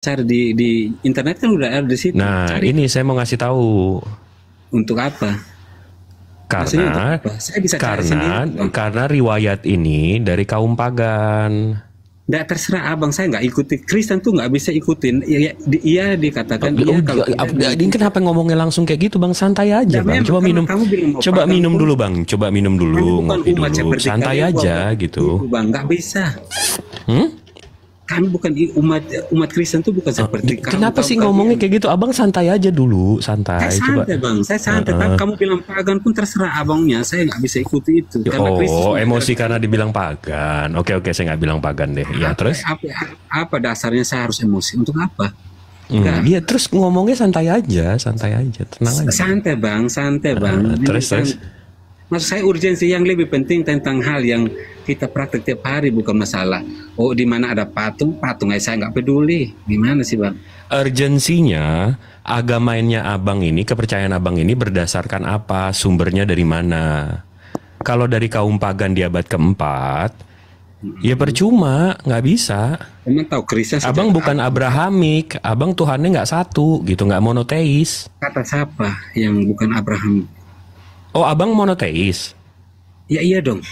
cari di internet kan udah ada di situ. Nah, Cari. ini saya mau ngasih tahu. Untuk apa? Maksudnya untuk Karena apa? Saya bisa cari sendiri, Bang. karena riwayat ini dari kaum pagan. Nggak, terserah abang, saya nggak ikuti. Kristen tuh nggak bisa ikutin. Iya dikatakan iya kalau Ini kenapa ngomongnya langsung kayak gitu, Bang? Santai aja, ya, Bang. memang, Coba karena minum. kamu bilang mau Coba pagan minum pun. dulu, Bang. Coba minum Kami dulu, bukan ngopi umat dulu. seperti Santai kalian, aja Bang. gitu. Itu, Bang, nggak bisa. Hmm? Kami bukan umat Kristen tuh bukan seperti Kenapa sih kalian. ngomongnya kayak gitu? Abang santai aja dulu, santai. Saya Coba. santai, Bang. Saya santai. Tapi kamu bilang pagan pun terserah abangnya. Saya nggak bisa ikuti itu. Karena Kristus Oh, emosi karena dibilang pagan. Oke, saya nggak bilang pagan deh. Ya, terus? apa dasarnya saya harus emosi? Untuk apa? Iya, terus ngomongnya santai aja, tenang aja. Santai, Bang. Santai, Bang. Terus. Maksud saya urgensi yang lebih penting tentang hal yang kita praktek tiap hari, bukan masalah. Oh, di mana ada patung aja saya nggak peduli. Gimana sih, Bang? Urgensinya agamanya abang ini, kepercayaan abang ini berdasarkan apa? Sumbernya dari mana? Kalau dari kaum pagan di abad keempat, ya percuma, nggak bisa. Emang tahu Kristen Abang bukan Abrahamik, abang Tuhannya nggak satu, gitu, nggak monoteis. kata siapa yang bukan Abraham? Oh, abang monoteis. Ya iya dong.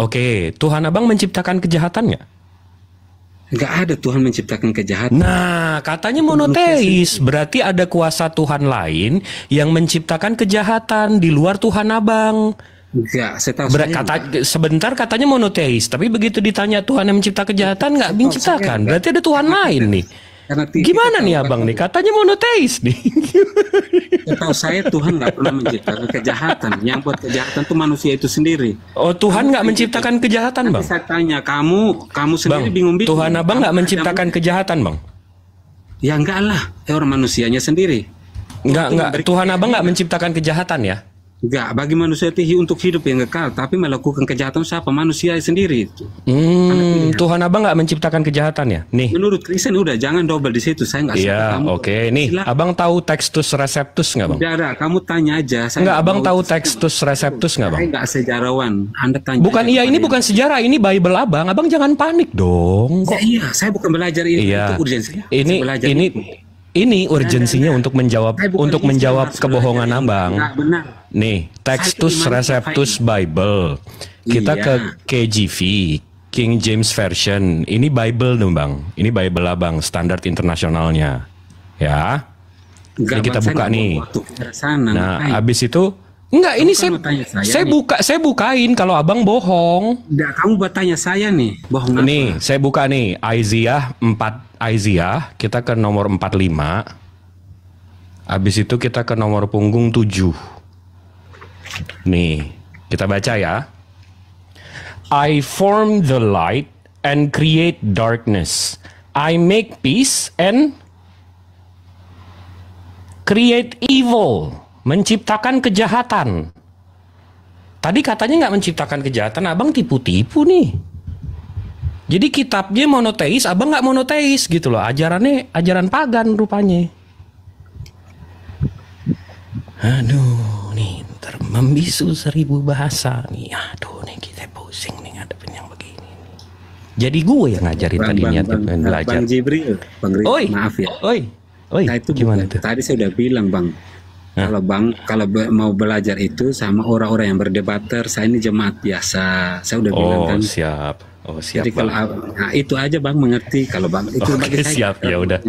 Oke, Tuhan abang menciptakan kejahatan nggak? Nggak ada Tuhan menciptakan kejahatan. Nah, katanya monoteis, berarti ada kuasa Tuhan lain yang menciptakan kejahatan di luar Tuhan abang. Enggak, saya tahu Sebentar katanya monoteis, tapi begitu ditanya Tuhan yang mencipta kejahatan nggak menciptakan, berarti ada Tuhan lain nih. Gimana nih abang nih? Katanya monoteis nih. Setahu saya Tuhan nggak pernah menciptakan kejahatan. Yang buat kejahatan tuh manusia itu sendiri. Oh, Tuhan nggak menciptakan kejahatan, Bang? Saya tanya kamu sendiri bingung-bingung. Tuhan abang nggak menciptakan kejahatan, Bang? Ya enggak lah, orang manusianya sendiri. Enggak. Tuhan abang nggak menciptakan kejahatan ya? Enggak, bagi manusia itu untuk hidup yang kekal, tapi melakukan kejahatan siapa? Manusia sendiri itu. Tuhan abang nggak menciptakan kejahatan ya? Nih. Menurut Kristen udah jangan double di situ. Saya nggak suka kamu. Iya, oke. Nih, abang tahu Textus Receptus nggak, Bang? Tidak, kamu tanya aja. Enggak, abang tahu Textus Receptus nggak, Bang? Saya nggak sejarawan. Anda tanya. Bukan, iya, ini bukan sejarah, ini Bible abang. Abang jangan panik dong. Ya, iya, saya bukan belajar itu. Iya. Itu urgensinya. Ini urgensinya untuk menjawab kebohongan abang. Benar. Nih, Textus Receptus Bible. Kita ke KJV, King James Version. Ini Bible dong, Bang. Ini Bible abang, standar internasionalnya. Ya. Ini kita buka nih. Nah, habis itu enggak, ini saya bukain kalau abang bohong. Enggak, kamu bertanya saya nih, bohong apa? Nih, saya buka nih, Isaiah 4, kita ke nomor 45. Habis itu kita ke nomor punggung 7. Nih, kita baca ya. I form the light and create darkness. I make peace and create evil. Menciptakan kejahatan. Tadi katanya nggak menciptakan kejahatan, abang tipu-tipu nih. Jadi kitabnya monoteis, abang nggak monoteis gitu loh. Ajarannya ajaran pagan rupanya. Aduh, nih ntar membisu 1000 bahasa nih. Aduh, nih kita pusing nih ngadepin yang begini. Jadi gue yang ngajarin tadi niat belajar. Bang Jibril, maaf ya. Oi, nah, itu gimana tuh? Tadi saya udah bilang, Bang. Kalau mau belajar itu sama orang-orang yang berdebater, saya ini jemaat biasa. Saya udah bilang kan. Oh siap. Jadi kalau itu aja Bang mengerti, kalau Bang itu bagi saya. Siap, ya udah.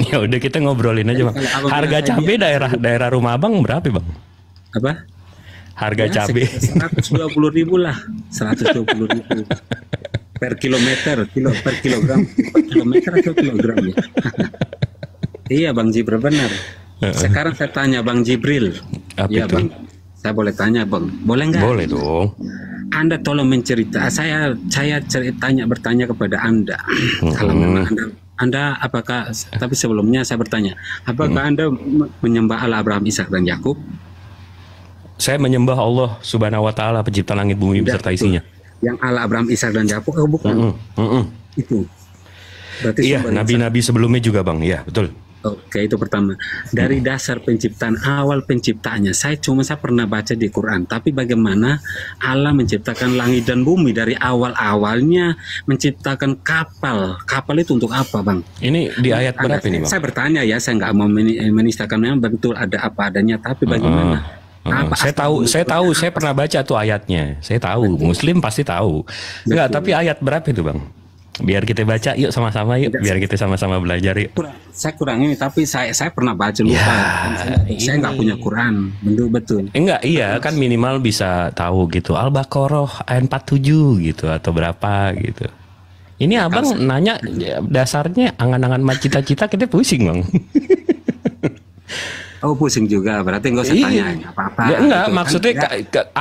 Ya udah kita ngobrolin aja, Bang. Harga cabai daerah rumah Abang berapa, Bang? Apa? Harga cabai 120.000 lah. 120.000 per kilometer, per kilogram, per kilometer atau kilogram ya. Iya Bang Jibril benar. Sekarang saya tanya Bang Jibril. Iya Bang, saya boleh tanya Bang? Boleh nggak? Boleh dong. Anda tolong mencerita. Saya bertanya kepada Anda. Kalau memang Anda apakah? Tapi sebelumnya saya bertanya, apakah Anda menyembah Allah Abraham, Ishak dan Yakub? Saya menyembah Allah Subhanahu Wa Taala, pencipta langit bumi beserta isinya. Yang Allah Abraham, Ishak dan Yakub, bukan? Itu. Berarti iya, nabi-nabi sebelumnya juga Bang. Iya, betul. Oke, itu pertama. Dari dasar penciptaan, awal penciptaannya, saya pernah baca di Quran. Tapi bagaimana Allah menciptakan langit dan bumi dari awalnya menciptakan kapal. Kapal itu untuk apa, Bang? Ini di ayat berapa ini, Bang? Saya bertanya ya, saya nggak mau menistakan, memang betul ada apa adanya. Tapi bagaimana? Saya pernah baca tuh ayatnya. Saya tahu, Muslim pasti tahu. Enggak, tapi ayat berapa itu, Bang? Biar kita baca yuk sama-sama yuk, biar kita sama-sama belajar yuk. Saya kurang ini, tapi saya pernah baca lupa. Ya, saya nggak punya Quran, betul. Enggak, iya kan minimal bisa tahu gitu. Al-Baqarah ayat 47 gitu atau berapa gitu. Ini abang nanya dasarnya angan-angan cita-cita kita pusing, Bang. Oh, pusing juga, berarti nggak usah tanya apa-apa. Ya, enggak, gitu. Maksudnya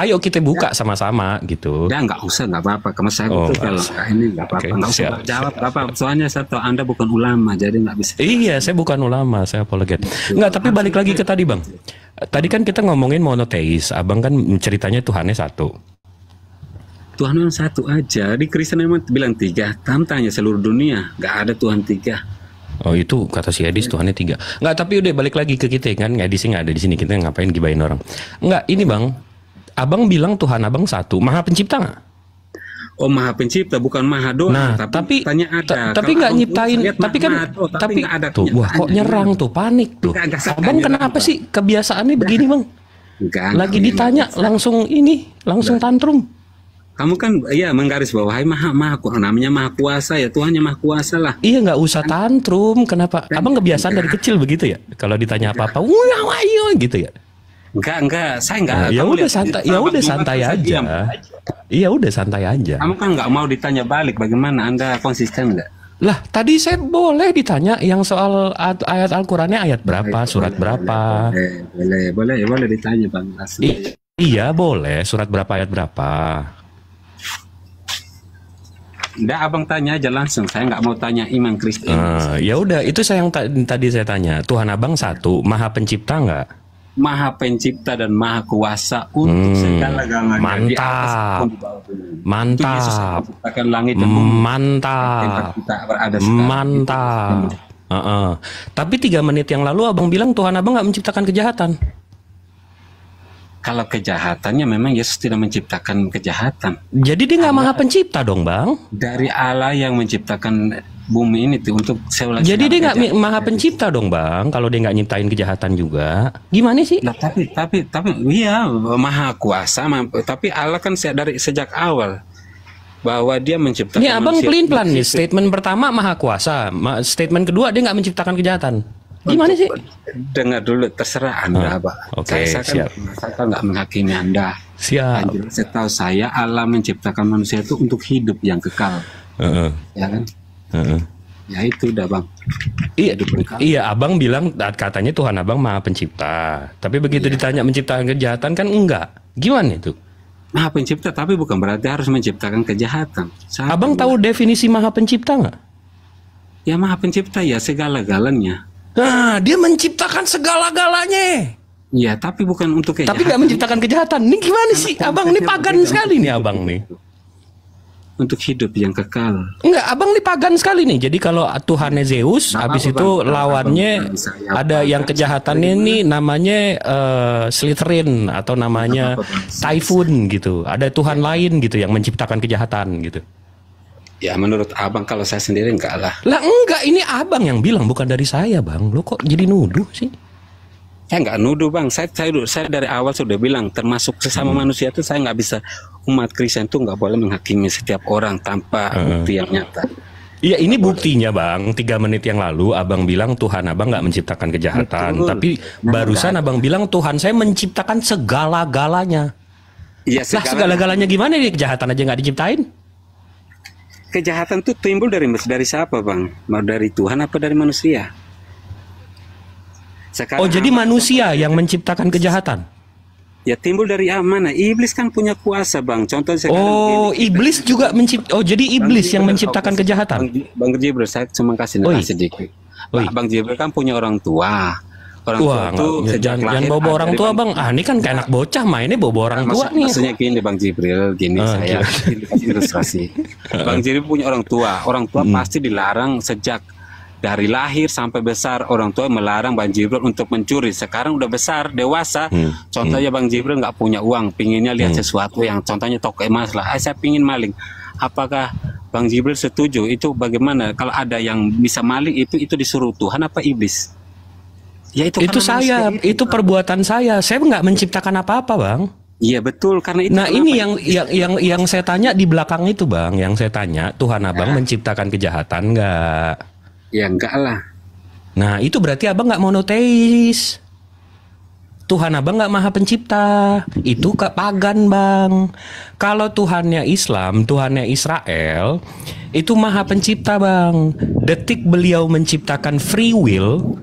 ayo kita buka sama-sama gitu. Ya nggak usah, nggak apa-apa. Kamu saya betul kalau ini nggak apa-apa. Nggak usah jawab apa. Soalnya saya tahu Anda bukan ulama, jadi nggak bisa. Iya, saya bukan ulama, saya apologet. Enggak, tapi balik lagi ke tadi, Bang. Tadi kan kita ngomongin monoteis, abang kan ceritanya Tuhannya satu. Tuhan memang satu aja. Di Kristen memang bilang tiga. Kamu tanya seluruh dunia, nggak ada Tuhan tiga. Oh, itu kata si Edis Tuhannya 3. Enggak, tapi udah balik lagi ke kita kan. Edisnya nggak ada di sini, kita ngapain gibain orang. Enggak, ini Bang. Abang bilang Tuhan abang satu, Maha Pencipta nggak? Oh, Maha Pencipta, bukan Maha doang. Nah, tapi tanya ada. Tapi nggak nyiptain, tapi kan tapi ada tuh, wah kok nyerang tuh, panik tuh. Abang kenapa sih kebiasaannya begini, Bang? Lagi ditanya langsung tantrum. Kamu kan ya menggaris bawahi namanya Maha Kuasa ya, Tuhannya Maha Kuasa lah. Iya, nggak usah tantrum. Kenapa? Abang kebiasaan dari kecil begitu ya? Kalau ditanya apa-apa, gitu ya? Enggak, saya enggak. Ya udah santai, santai aja. Iya udah santai aja. Kamu kan nggak mau ditanya balik, bagaimana Anda konsisten nggak? Lah, tadi saya boleh ditanya yang soal ayat Al-Qur'annya ayat berapa, surat berapa. Boleh ditanya, Bang. Iya, boleh. Surat berapa, ayat berapa. Nggak, abang tanya aja langsung. Saya nggak mau tanya iman Kristen. Ya udah, itu saya yang tadi saya tanya. Tuhan abang satu, Maha Pencipta nggak? Maha Pencipta dan Maha Kuasa untuk segala-galanya. Mantap. Mantap. Langit dan bumi. Mantap. Mantap. Tapi 3 menit yang lalu abang bilang Tuhan abang nggak menciptakan kejahatan. Kalau kejahatannya memang Yesus tidak menciptakan kejahatan. Jadi dia nggak Maha Pencipta dong, Bang? Dari Allah yang menciptakan bumi ini tuh untuk Jadi dia nggak Maha Pencipta dong, Bang? Kalau dia nggak nyiptain kejahatan juga, gimana sih? Nah, tapi iya Maha Kuasa. Tapi Allah kan dari sejak awal bahwa dia menciptakan. Ini abang pelin-pelan nih. Statement pertama Maha Kuasa, statement kedua dia nggak menciptakan kejahatan. Gimana sih? Dengar dulu, terserah Anda, Pak. Saya kan nggak menghakimi Anda. Siap. Setahu saya Allah menciptakan manusia itu untuk hidup yang kekal. Ya kan? Ya itu udah, Bang. Iya, abang bilang katanya Tuhan abang Maha Pencipta. Tapi begitu ditanya menciptakan kejahatan kan enggak. Gimana itu? Maha Pencipta, tapi bukan berarti harus menciptakan kejahatan. Abang tahu definisi Maha Pencipta nggak? Ya Maha Pencipta ya segala-galanya. Nah, dia menciptakan segala-galanya. Iya, tapi bukan untuk kejahatan. Tapi nggak menciptakan kejahatan. Ini gimana sih? Abang ini pagan sekali nih, abang nih. Untuk hidup yang kekal. Enggak, abang ini pagan sekali nih. Jadi kalau Tuhannya Zeus, habis itu lawannya ada yang kejahatannya ini namanya Slytherin atau namanya Typhoon gitu. Ada Tuhan lain gitu yang menciptakan kejahatan gitu. Ya menurut abang, kalau saya sendiri enggak lah. Lah enggak, ini abang yang bilang, bukan dari saya, Bang. Lo kok jadi nuduh sih? Saya enggak nuduh, Bang. Saya dari awal sudah bilang, termasuk sesama manusia itu saya nggak bisa, umat Kristen itu nggak boleh menghakimi setiap orang tanpa bukti yang nyata. Iya, ini buktinya, Bang. 3 menit yang lalu abang bilang Tuhan abang nggak menciptakan kejahatan. Betul. Tapi barusan abang bilang Tuhan saya menciptakan segala-galanya. Iya, segala-galanya gimana nih? Kejahatan aja nggak diciptain? Kejahatan itu timbul dari siapa, Bang? Mau dari Tuhan apa dari manusia? Sekarang jadi manusia yang menciptakan kejahatan? Ya timbul dari mana? Iblis kan punya kuasa, Bang. Contoh sekarang iblis juga menciptakan. Oh, jadi iblis yang menciptakan kejahatan? Bang Jibril, saya cuma kasih sedikit. Bang Jibril kan punya orang tua. Orang tua jangan bawa orang tua, Bang. Ini kan kayak anak bocah mainnya bawa orang tua nih. Maksudnya gini, Bang Jibril, saya kasih ilustrasi. Bang Jibril punya orang tua. Orang tua pasti dilarang sejak Dari lahir sampai besar orang tua melarang Bang Jibril untuk mencuri. Sekarang udah besar, dewasa. Contohnya Bang Jibril nggak punya uang, pinginnya lihat sesuatu yang contohnya toko emas lah. Saya pingin maling. Apakah Bang Jibril setuju? Itu bagaimana? Kalau ada yang bisa maling itu disuruh Tuhan apa iblis? Ya itu saya, itu perbuatan saya. Saya nggak menciptakan apa-apa, Bang. Iya betul, karena itu. Nah ini yang saya tanya di belakang itu, Bang. Yang saya tanya, Tuhan Abang menciptakan kejahatan nggak? Ya enggak lah. Nah itu berarti Abang nggak monoteis. Tuhan Abang nggak maha pencipta. Itu pagan, Bang. Kalau Tuhannya Islam, Tuhannya Israel, itu maha pencipta, Bang. Detik beliau menciptakan free will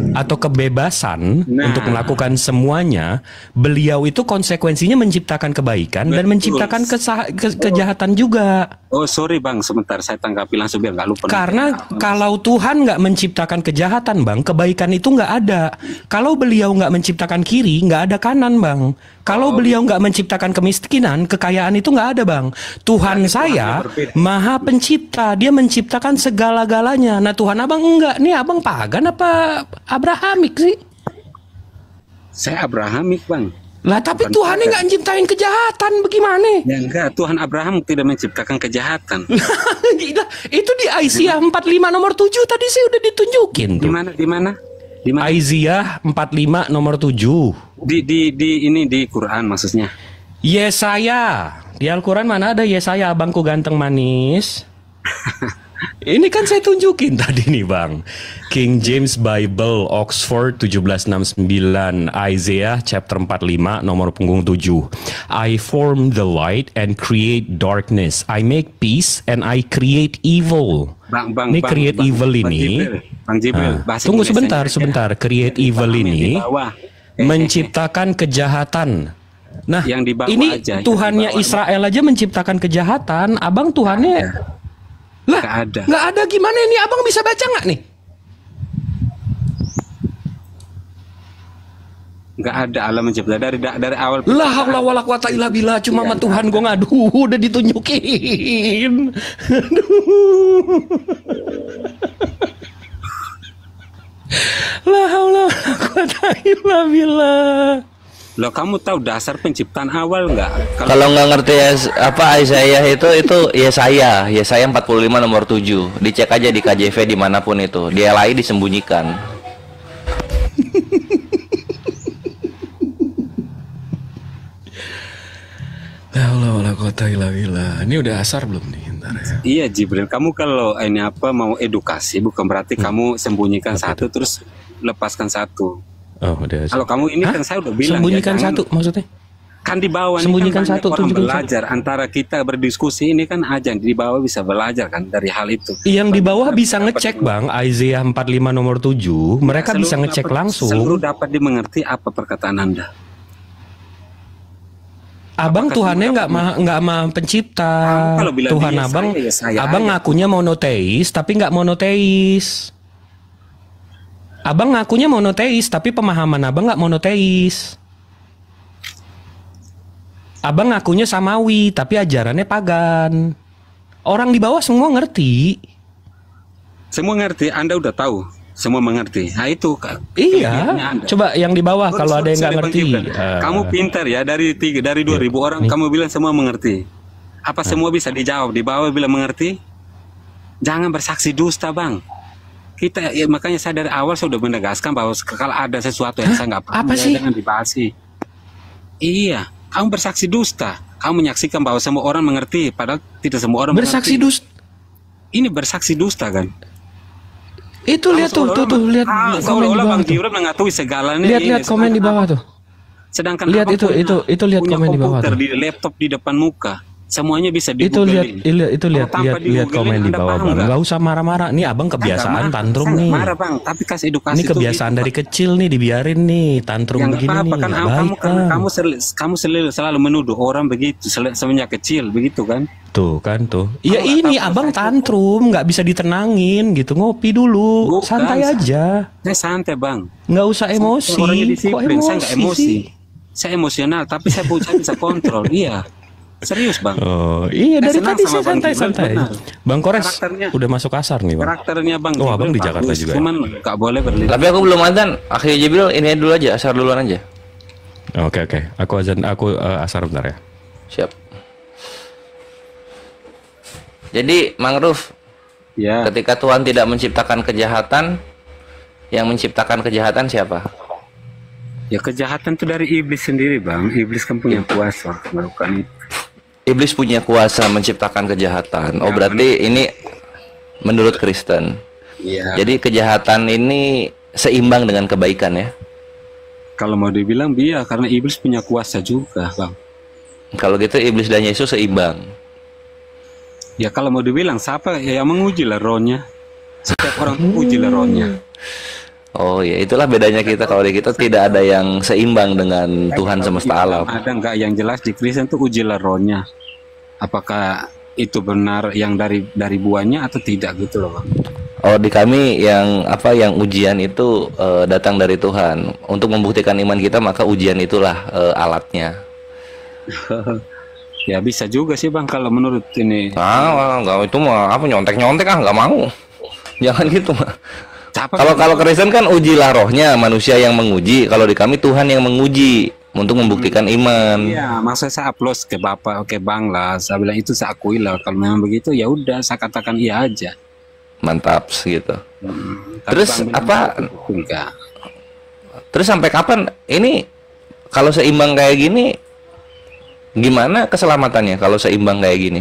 atau kebebasan untuk melakukan semuanya, beliau itu konsekuensinya menciptakan kebaikan dan menciptakan kejahatan juga. Oh sorry Bang, sebentar saya tanggapi langsung biar nggak lupa. Karena kalau Tuhan nggak menciptakan kejahatan, Bang, kebaikan itu nggak ada. Kalau beliau nggak menciptakan kiri, nggak ada kanan, Bang. Kalau beliau nggak menciptakan kemiskinan, kekayaan itu nggak ada, Bang. Tuhan saya maha pencipta, dia menciptakan segala-galanya. Nah Tuhan Abang enggak, nih Abang pagan apa Abrahamik sih? Saya Abrahamik, Bang. Lah tapi Tuhan nggak menciptain kejahatan, bagaimana? Ya enggak, Tuhan Abraham tidak menciptakan kejahatan. Gila, itu di Aisyah 45 nomor 7 tadi sih udah ditunjukin tuh. Di mana? Aisyah 45 nomor 7. Di Quran maksudnya. Yesaya. Di Al-Quran mana ada Yesaya, abangku ganteng manis? Ini kan saya tunjukin tadi nih, Bang. King James Bible Oxford 1769, Isaiah chapter 45 nomor punggung 7. I form the light and create darkness. I make peace and I create evil. Ini create evil ini. Bang Jibril, tunggu sebentar. Create evil ini menciptakan kejahatan. Nah, ini aja, Tuhannya Israel aja menciptakan kejahatan. Abang Tuhannya lah, nggak ada gimana ini? Abang bisa baca nggak nih? Nggak ada Allah mencipta dari awal. La haula wala quwata illa billah. Cuma sama Tuhan gue ngadu udah ditunjukin. Aduh. La haula wala quwata illa billah. Loh, kamu tahu dasar penciptaan awal nggak? Kalau nggak ngerti apa Isaiah itu Yesaya 45 nomor 7. Dicek aja di KJV dimanapun itu. Dia lain disembunyikan. Ini udah asar belum nih? Ntar ya. Iya Jibril, kamu kalau ini apa mau edukasi bukan berarti kamu sembunyikan satu terus lepaskan satu. Oh, udah. Kalau kamu ini kan saya udah bilang sembunyikan ya, satu maksudnya? Kan di bawah sembunyikan kan satu orang belajar satu. Antara kita berdiskusi ini kan aja di bawah bisa belajar kan dari hal itu. Yang di bawah bisa ngecek Bang, Isaiah 45 nomor 7, mereka bisa ngecek langsung. Seluruh dapat dimengerti apa perkataan Anda. Abang Tuhannya nggak maha pencipta. Tuhan Abang, Abang ngakunya monoteis tapi nggak monoteis. Abang ngakunya monoteis, tapi pemahaman abang nggak monoteis. Abang ngakunya samawi, tapi ajarannya pagan. Orang di bawah semua ngerti. Semua ngerti, Anda udah tahu. Semua mengerti. Nah itu iya. Coba yang di bawah kalau ada yang nggak ngerti. Kamu pintar ya, dari 2000 orang kamu bilang semua mengerti. Apa semua bisa dijawab? Di bawah bilang mengerti? Jangan bersaksi dusta, Bang. Kita ya, makanya saya dari awal sudah menegaskan bahwa kalau ada sesuatu yang saya nggak paham, jangan dibahas. Iya, kamu bersaksi dusta. Kamu menyaksikan bahwa semua orang mengerti, padahal tidak semua orang bersaksi dusta. Ini bersaksi dusta kan? Itu lihat tuh lihat komen di bawah tuh. Mengakui segalanya. Lihat komen di bawah tuh. Sedangkan lihat itu lihat komen di bawah tuh. Di laptop di depan muka. Semuanya bisa di itu lihat komen di bawah Bang. Enggak usah marah-marah. Nih Abang kebiasaan tantrum nih. Marah Bang, tapi kasih edukasi. Ini kebiasaan dari kecil nih dibiarin nih tantrum begini nih. Kan kamu selalu menuduh orang begitu semenjak kecil begitu kan? Tuh kan tuh. Ya ini Abang tantrum nggak bisa ditenangin gitu, ngopi dulu. Santai aja. Saya santai Bang. Nggak usah emosi. Kok emosi? Saya nggak emosi. Saya emosional tapi saya bisa kontrol. Iya. Serius bang. Oh iya, dari senang tadi sama saya Bang santai-santai. Jibril, benar. Bang Kores Karakternya- udah masuk asar nih bang. Karakternya bang Oh, abang di Jibril Jakarta bagus, juga ya? cuman nggak boleh berlebihan. Tapi aku belum adzan. Akhirnya Jibril ini dulu aja, asar duluan aja. Oke. Aku azan, aku asar bentar ya. Siap. Jadi Mangrove, Ya, ketika Tuhan tidak menciptakan kejahatan, yang menciptakan kejahatan siapa? ya kejahatan itu dari iblis sendiri bang. Iblis kan punya kuasa melakukan itu. Iblis punya kuasa menciptakan kejahatan. Oh Ya, berarti ini menurut Kristen. Iya. Jadi kejahatan ini seimbang dengan kebaikan ya. Kalau mau dibilang iya, karena iblis punya kuasa juga bang. Kalau gitu iblis dan Yesus seimbang. Ya kalau mau dibilang siapa ya yang menguji lah rohnya. Setiap orang menguji lah rohnya. Oh ya, itulah bedanya kita. Kalau di kita tidak ada yang seimbang dengan Tuhan semesta alam. Ada nggak yang jelas di Kristen tuh ujilah rohnya. Apakah itu benar yang dari buahnya atau tidak gitu loh bang. Oh, di kami yang yang ujian itu datang dari Tuhan. Untuk membuktikan iman kita, maka ujian itulah alatnya. Ya bisa juga sih bang kalau menurut ini. Enggak, itu mah nyontek-nyontek nggak mau. Jangan gitu mah. Siapa Kalau Kristen kan ujilah rohnya, manusia yang menguji. Kalau di kami Tuhan yang menguji untuk membuktikan iman. Iya, masa saya upload ke bapak, ke bang lah. Saya bilang itu saya akui lah. Kalau memang begitu ya udah saya katakan iya aja. Mantap gitu. Tapi Terus Bang bilang apa? Enggak. Terus sampai kapan ini kalau seimbang kayak gini gimana keselamatannya kalau seimbang kayak gini?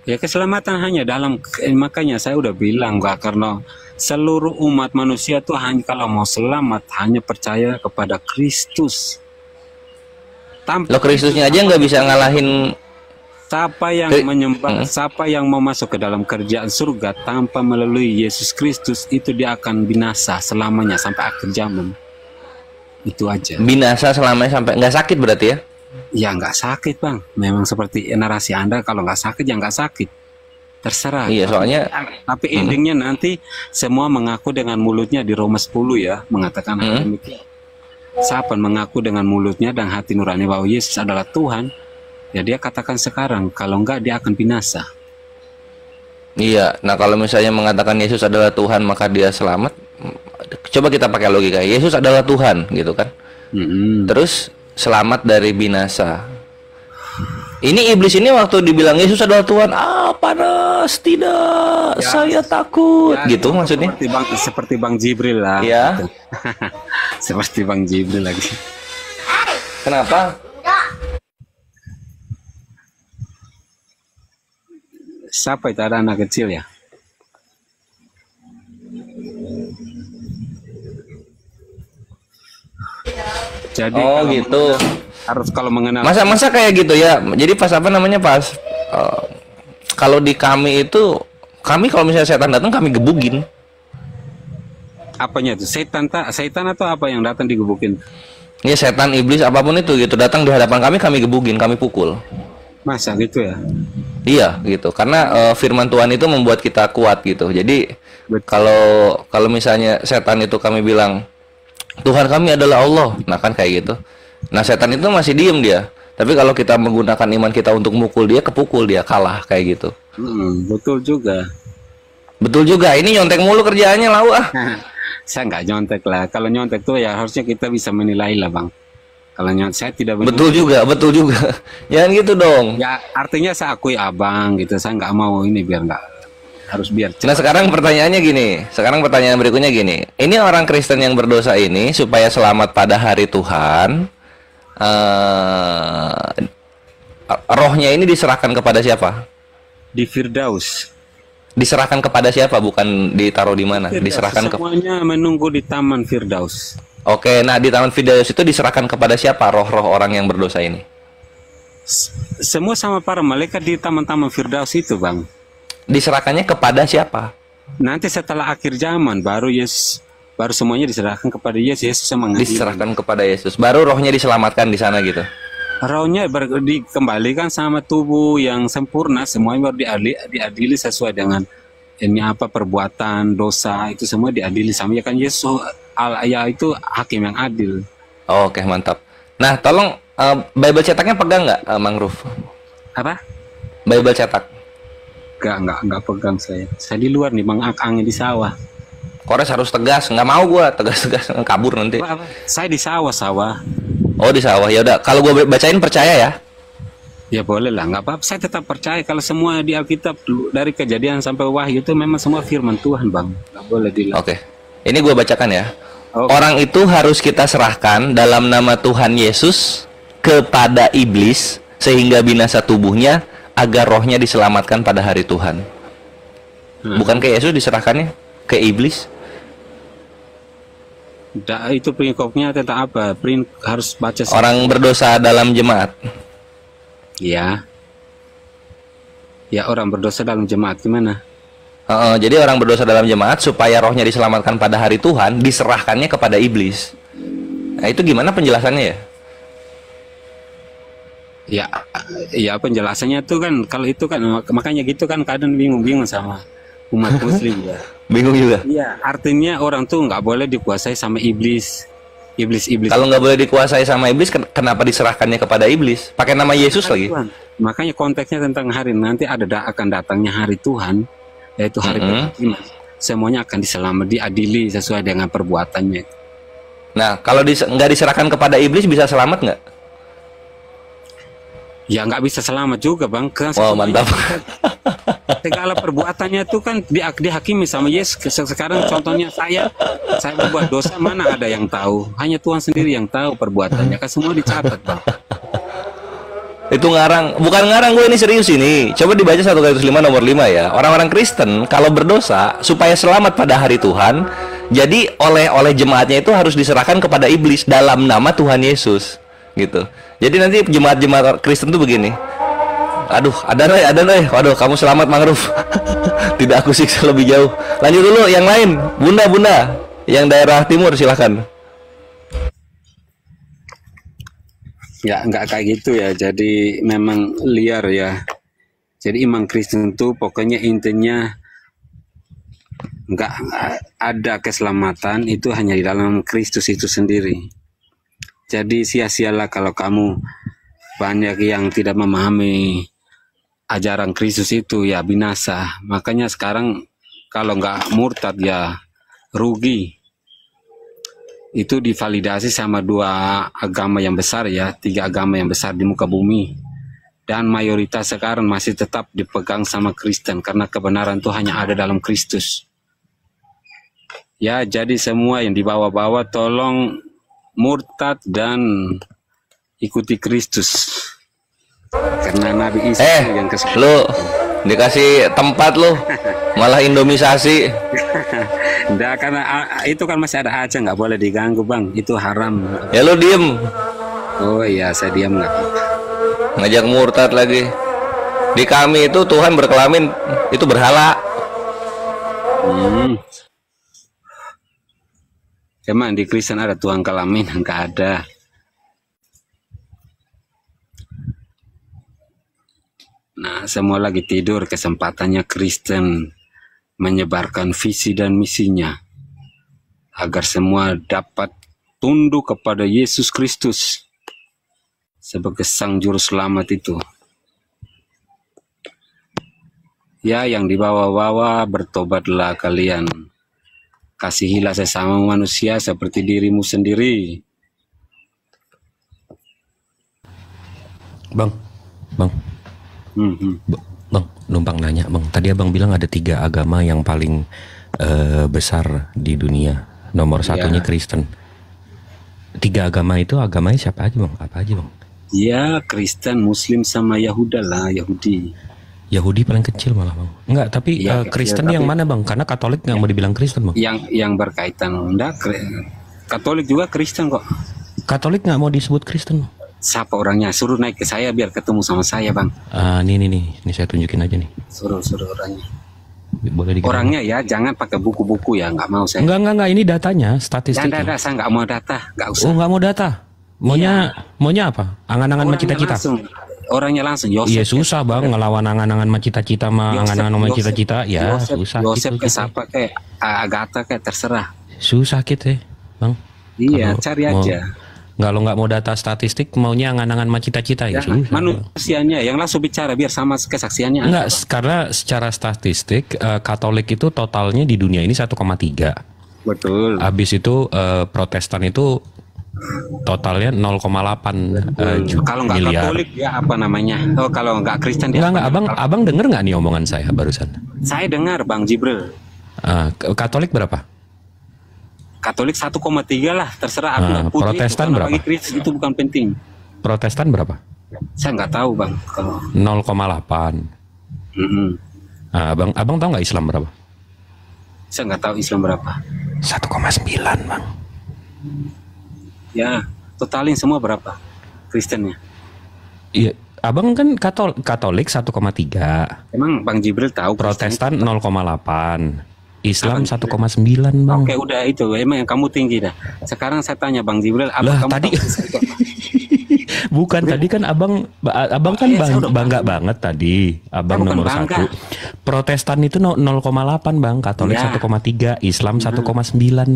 Ya keselamatan hanya dalam makanya saya udah bilang Kak, karena seluruh umat manusia tuh hanya kalau mau selamat hanya percaya kepada Kristus. Lo Kristusnya aja nggak bisa ngalahin. Siapa yang menyembah, siapa yang mau masuk ke dalam kerjaan surga tanpa melalui Yesus Kristus itu dia akan binasa selamanya sampai akhir zaman. Itu aja. Binasa selamanya sampai nggak sakit berarti ya? Ya nggak sakit bang. Memang seperti narasi Anda kalau nggak sakit ya nggak sakit. Terserah. Iya, soalnya Tapi endingnya nanti semua mengaku dengan mulutnya di Roma 10 ya mengatakan hal demikian. Siapa mengaku dengan mulutnya dan hati nurani bahwa Yesus adalah Tuhan, ya dia katakan sekarang. Kalau enggak dia akan binasa. iya. Nah kalau misalnya mengatakan Yesus adalah Tuhan maka dia selamat. Coba kita pakai logika. Yesus adalah Tuhan gitu kan. Terus selamat dari binasa. Ini iblis ini waktu dibilang Yesus adalah Tuhan, panas, tidak, Ya. saya takut, Ya, gitu maksudnya. Seperti Bang Jibril lah. Ya. Gitu. Seperti Bang Jibril lagi. Kenapa? Siapa itu ada anak kecil ya? Jadi kalau Gitu. harus kalau mengenal Masa kayak gitu ya. Jadi pas kalau di kami itu, kami kalau misalnya setan datang kami gebukin. apanya itu setan atau apa yang datang digebukin? Ya setan, iblis, apapun itu gitu datang di hadapan kami gebukin, kami pukul. Masa gitu ya? Iya gitu, karena firman Tuhan itu membuat kita kuat gitu. Jadi Betul. kalau misalnya setan itu kami bilang Tuhan kami adalah Allah, nah kan kayak gitu. Nah setan itu masih diem dia. Tapi kalau kita menggunakan iman kita untuk mukul dia, kepukul dia, kalah kayak gitu. Betul juga. Betul juga, ini nyontek mulu kerjaannya lau ah. Saya nggak nyontek lah. Kalau nyontek tuh ya harusnya kita bisa menilai lah bang. Kalau nyontek saya tidak Betul juga. Jangan gitu dong. Ya artinya saya akui abang gitu. Saya nggak mau ini biar nggak harus biar. Nah sekarang pertanyaannya gini. Sekarang pertanyaan berikutnya gini. Ini orang Kristen yang berdosa ini supaya selamat pada hari Tuhan, rohnya ini diserahkan kepada siapa? Di Firdaus. Diserahkan kepada siapa? Bukan ditaruh di mana? Diserahkan ke. Semuanya menunggu di Taman Firdaus. Oke, nah di Taman Firdaus itu diserahkan kepada siapa roh-roh orang yang berdosa ini? Semua sama para malaikat di Taman Firdaus itu bang. Diserahkannya kepada siapa? Nanti setelah akhir zaman baru semuanya diserahkan kepada Yesus. Yesus yang mengadili. Diserahkan kepada Yesus. Baru rohnya diselamatkan di sana gitu. Rohnya dikembalikan sama tubuh yang sempurna, semuanya baru diadili sesuai dengan ini apa perbuatan dosa itu semua diadili sama ya kan Yesus ya itu hakim yang adil. Oke, mantap. Nah, tolong Bible cetaknya pegang nggak, Mangrove? Apa? Bible cetak. Enggak pegang saya. Saya di luar nih, Bang, angin di sawah. Kores harus tegas, nggak mau gua tegas-tegas kabur nanti. Apa? Saya di sawah. Oh, di sawah. Ya udah, kalau gua bacain percaya ya. Ya boleh lah, nggak apa-apa. Saya tetap percaya kalau semua di Alkitab dari Kejadian sampai Wahyu itu memang semua firman Tuhan, Bang. Nggak boleh dilarang. Oke. Ini gua bacakan ya. Oke. Orang itu harus kita serahkan dalam nama Tuhan Yesus kepada iblis sehingga binasa tubuhnya agar rohnya diselamatkan pada hari Tuhan. Bukan ke Yesus diserahkannya, ke iblis. Itu prinsipnya tentang apa? Harus baca. Orang berdosa dalam jemaat. Ya. Ya, orang berdosa dalam jemaat gimana? Jadi orang berdosa dalam jemaat supaya rohnya diselamatkan pada hari Tuhan diserahkannya kepada iblis. Nah, itu gimana penjelasannya ya? Ya penjelasannya tuh kan, kalau itu kan makanya gitu kan kadang bingung sama umat Muslim ya. Bingung juga. Iya, artinya orang tuh nggak boleh dikuasai sama iblis. Kalau nggak boleh dikuasai sama iblis, kenapa diserahkannya kepada iblis? Pakai nama Yesus lagi. Tuhan. Makanya konteksnya tentang hari nanti akan datangnya hari Tuhan, yaitu hari penghakiman. Semuanya akan diadili sesuai dengan perbuatannya. Nah, kalau nggak diserahkan kepada iblis bisa selamat nggak? Ya nggak bisa selamat juga, Bang. Wow, mantap. Segala perbuatannya itu kan dihakimi sama Yesus. Sekarang contohnya saya membuat dosa, mana ada yang tahu? Hanya Tuhan sendiri yang tahu perbuatannya. Kan semua dicatat, Bang. Itu bukan ngarang, gue ini serius ini. Coba dibaca 1 Korintus 5 nomor 5 ya. Orang-orang Kristen kalau berdosa supaya selamat pada hari Tuhan, jadi oleh jemaatnya itu harus diserahkan kepada iblis dalam nama Tuhan Yesus, gitu. Jadi nanti jemaat-jemaat Kristen tuh begini. Aduh, ada nih. Waduh, kamu selamat, Mangrove. Tidak aku siksa lebih jauh. Lanjut dulu yang lain. Bunda, yang daerah timur silahkan. Ya, nggak kayak gitu ya. Jadi memang liar ya. Jadi iman Kristen tuh pokoknya intinya nggak ada keselamatan, itu hanya di dalam Kristus itu sendiri. Jadi sia-sialah kalau kamu banyak yang tidak memahami ajaran Kristus itu, ya binasa. Makanya sekarang kalau nggak murtad ya rugi. Itu divalidasi sama 2 agama yang besar ya, 3 agama yang besar di muka bumi. Dan mayoritas sekarang masih tetap dipegang sama Kristen karena kebenaran itu hanya ada dalam Kristus. Ya, jadi semua yang dibawa-bawa tolong murtad dan ikuti Kristus. Karena Nabi Isa yang lu dikasih tempat lu malah indomisasi. Nah, karena itu kan masih ada aja, nggak boleh diganggu, Bang. Itu haram. Ya lu diem. Oh iya, saya diam nggak apa-apa. Ngajak murtad lagi. Di kami itu Tuhan berkelamin itu berhala. Emang di Kristen ada Tuhan kelamin? Nggak ada. Nah, semua lagi tidur. Kesempatannya Kristen menyebarkan visi dan misinya agar semua dapat tunduk kepada Yesus Kristus sebagai Sang Juru Selamat itu. Ya, yang dibawa-bawa, bertobatlah kalian. Kasihilah sesama manusia seperti dirimu sendiri. Bang. Bang, numpang nanya, Bang. Tadi Abang bilang ada 3 agama yang paling besar di dunia. Nomor satunya Kristen. 3 agama itu agamanya siapa aja, Bang? Apa aja, Bang? Ya, Kristen, Muslim, sama Yahudi. Yahudi paling kecil malah, Bang. Enggak, tapi ya, Kristen yang mana, Bang? Karena Katolik nggak mau dibilang Kristen, Bang. Yang berkaitan, enggak, Katolik juga Kristen kok. Katolik nggak mau disebut Kristen, Bang. Siapa orangnya? Suruh naik ke saya biar ketemu sama saya, Bang. Nih saya tunjukin aja nih. Suruh orangnya. Boleh dikira. Orangnya ya, jangan pakai buku-buku ya, nggak mau saya. Enggak, ini datanya, statistiknya. Enggak, saya nggak mau data, nggak usah. Oh, nggak mau data. Maunya apa? Angan-angan sama cita-cita. Orangnya langsung Yosef. Iya susah, Bang, ngelawan angan-angan sama cita-cita sama angan-angan sama cita-cita. Ya, susah. Yosef ke siapa kayak Agatha kayak terserah. Susah gitu ya, Bang. Iya, cari aja. Kalau nggak mau data statistik, maunya angan-angan sama cita-cita ya. Manusianya yang langsung bicara biar sama kesaksiannya. Enggak, karena secara statistik Katolik itu totalnya di dunia ini 1,3. Betul. Habis itu Protestan itu totalnya 0,8 juta. Kalau nggak miliar. Katolik ya apa namanya? Oh, kalau nggak Kristen dia. Enggak, abang dengar nggak nih omongan saya barusan? Saya dengar Bang Jibril. Katolik berapa? Katolik 1,3 lah, terserah aku. Protestan berapa? Bagi Kristen itu bukan penting. Protestan berapa? Saya nggak tahu Bang. Kalau 0,8. Abang tahu nggak Islam berapa? Saya nggak tahu Islam berapa. 1,9 Bang. Ya, totalin semua berapa Kristennya? Iya, abang kan Katolik 1,3. Emang Bang Jibril tahu? Protestan 0,8. Islam 1,9 Bang. Oke, udah itu. Emang yang kamu tinggi dah. Sekarang saya tanya Bang Jibril, apa lah, kamu tadi tahu? Bukan, tadi kan abang kan bangga banget tadi. Abang nomor 1. Protestan itu 0,8 Bang, Katolik 1,3, Islam 1,9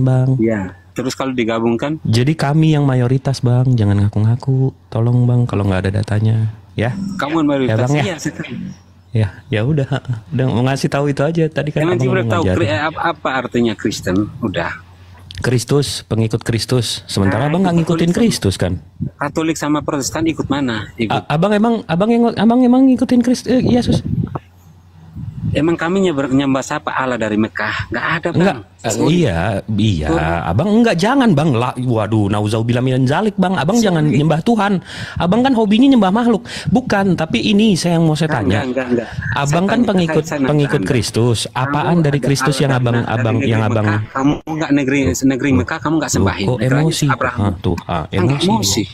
Bang. Iya. Terus kalau digabungkan? Jadi kami yang mayoritas Bang, jangan ngaku-ngaku. Tolong Bang kalau nggak ada datanya, ya. Kamu mayoritas. Ya, Bang, ya. Ya udah mau ngasih tahu itu aja tadi kan. Emang Jibril tahu apa artinya Kristen? Udah. Kristus, pengikut Kristus. Sementara abang nggak ngikutin Kristus kan? Katolik sama Protestan ikut mana? Abang emang ngikutin Kristus, Yesus. Emang kami nyembah siapa? Allah dari Mekah? Nggak ada Bang. Enggak. Iya. Abang enggak, jangan Bang. Waduh, nauzubillah minan zalik Bang. Abang jangan nyembah Tuhan. Abang kan hobinya nyembah makhluk. Bukan, tapi ini saya yang mau saya tanya. Enggak. Abang kan pengikut Kristus. Apaan dari Kristus yang abang kamu enggak negeri Mekah, kamu enggak sembahin. Oh, emosi. Emosi.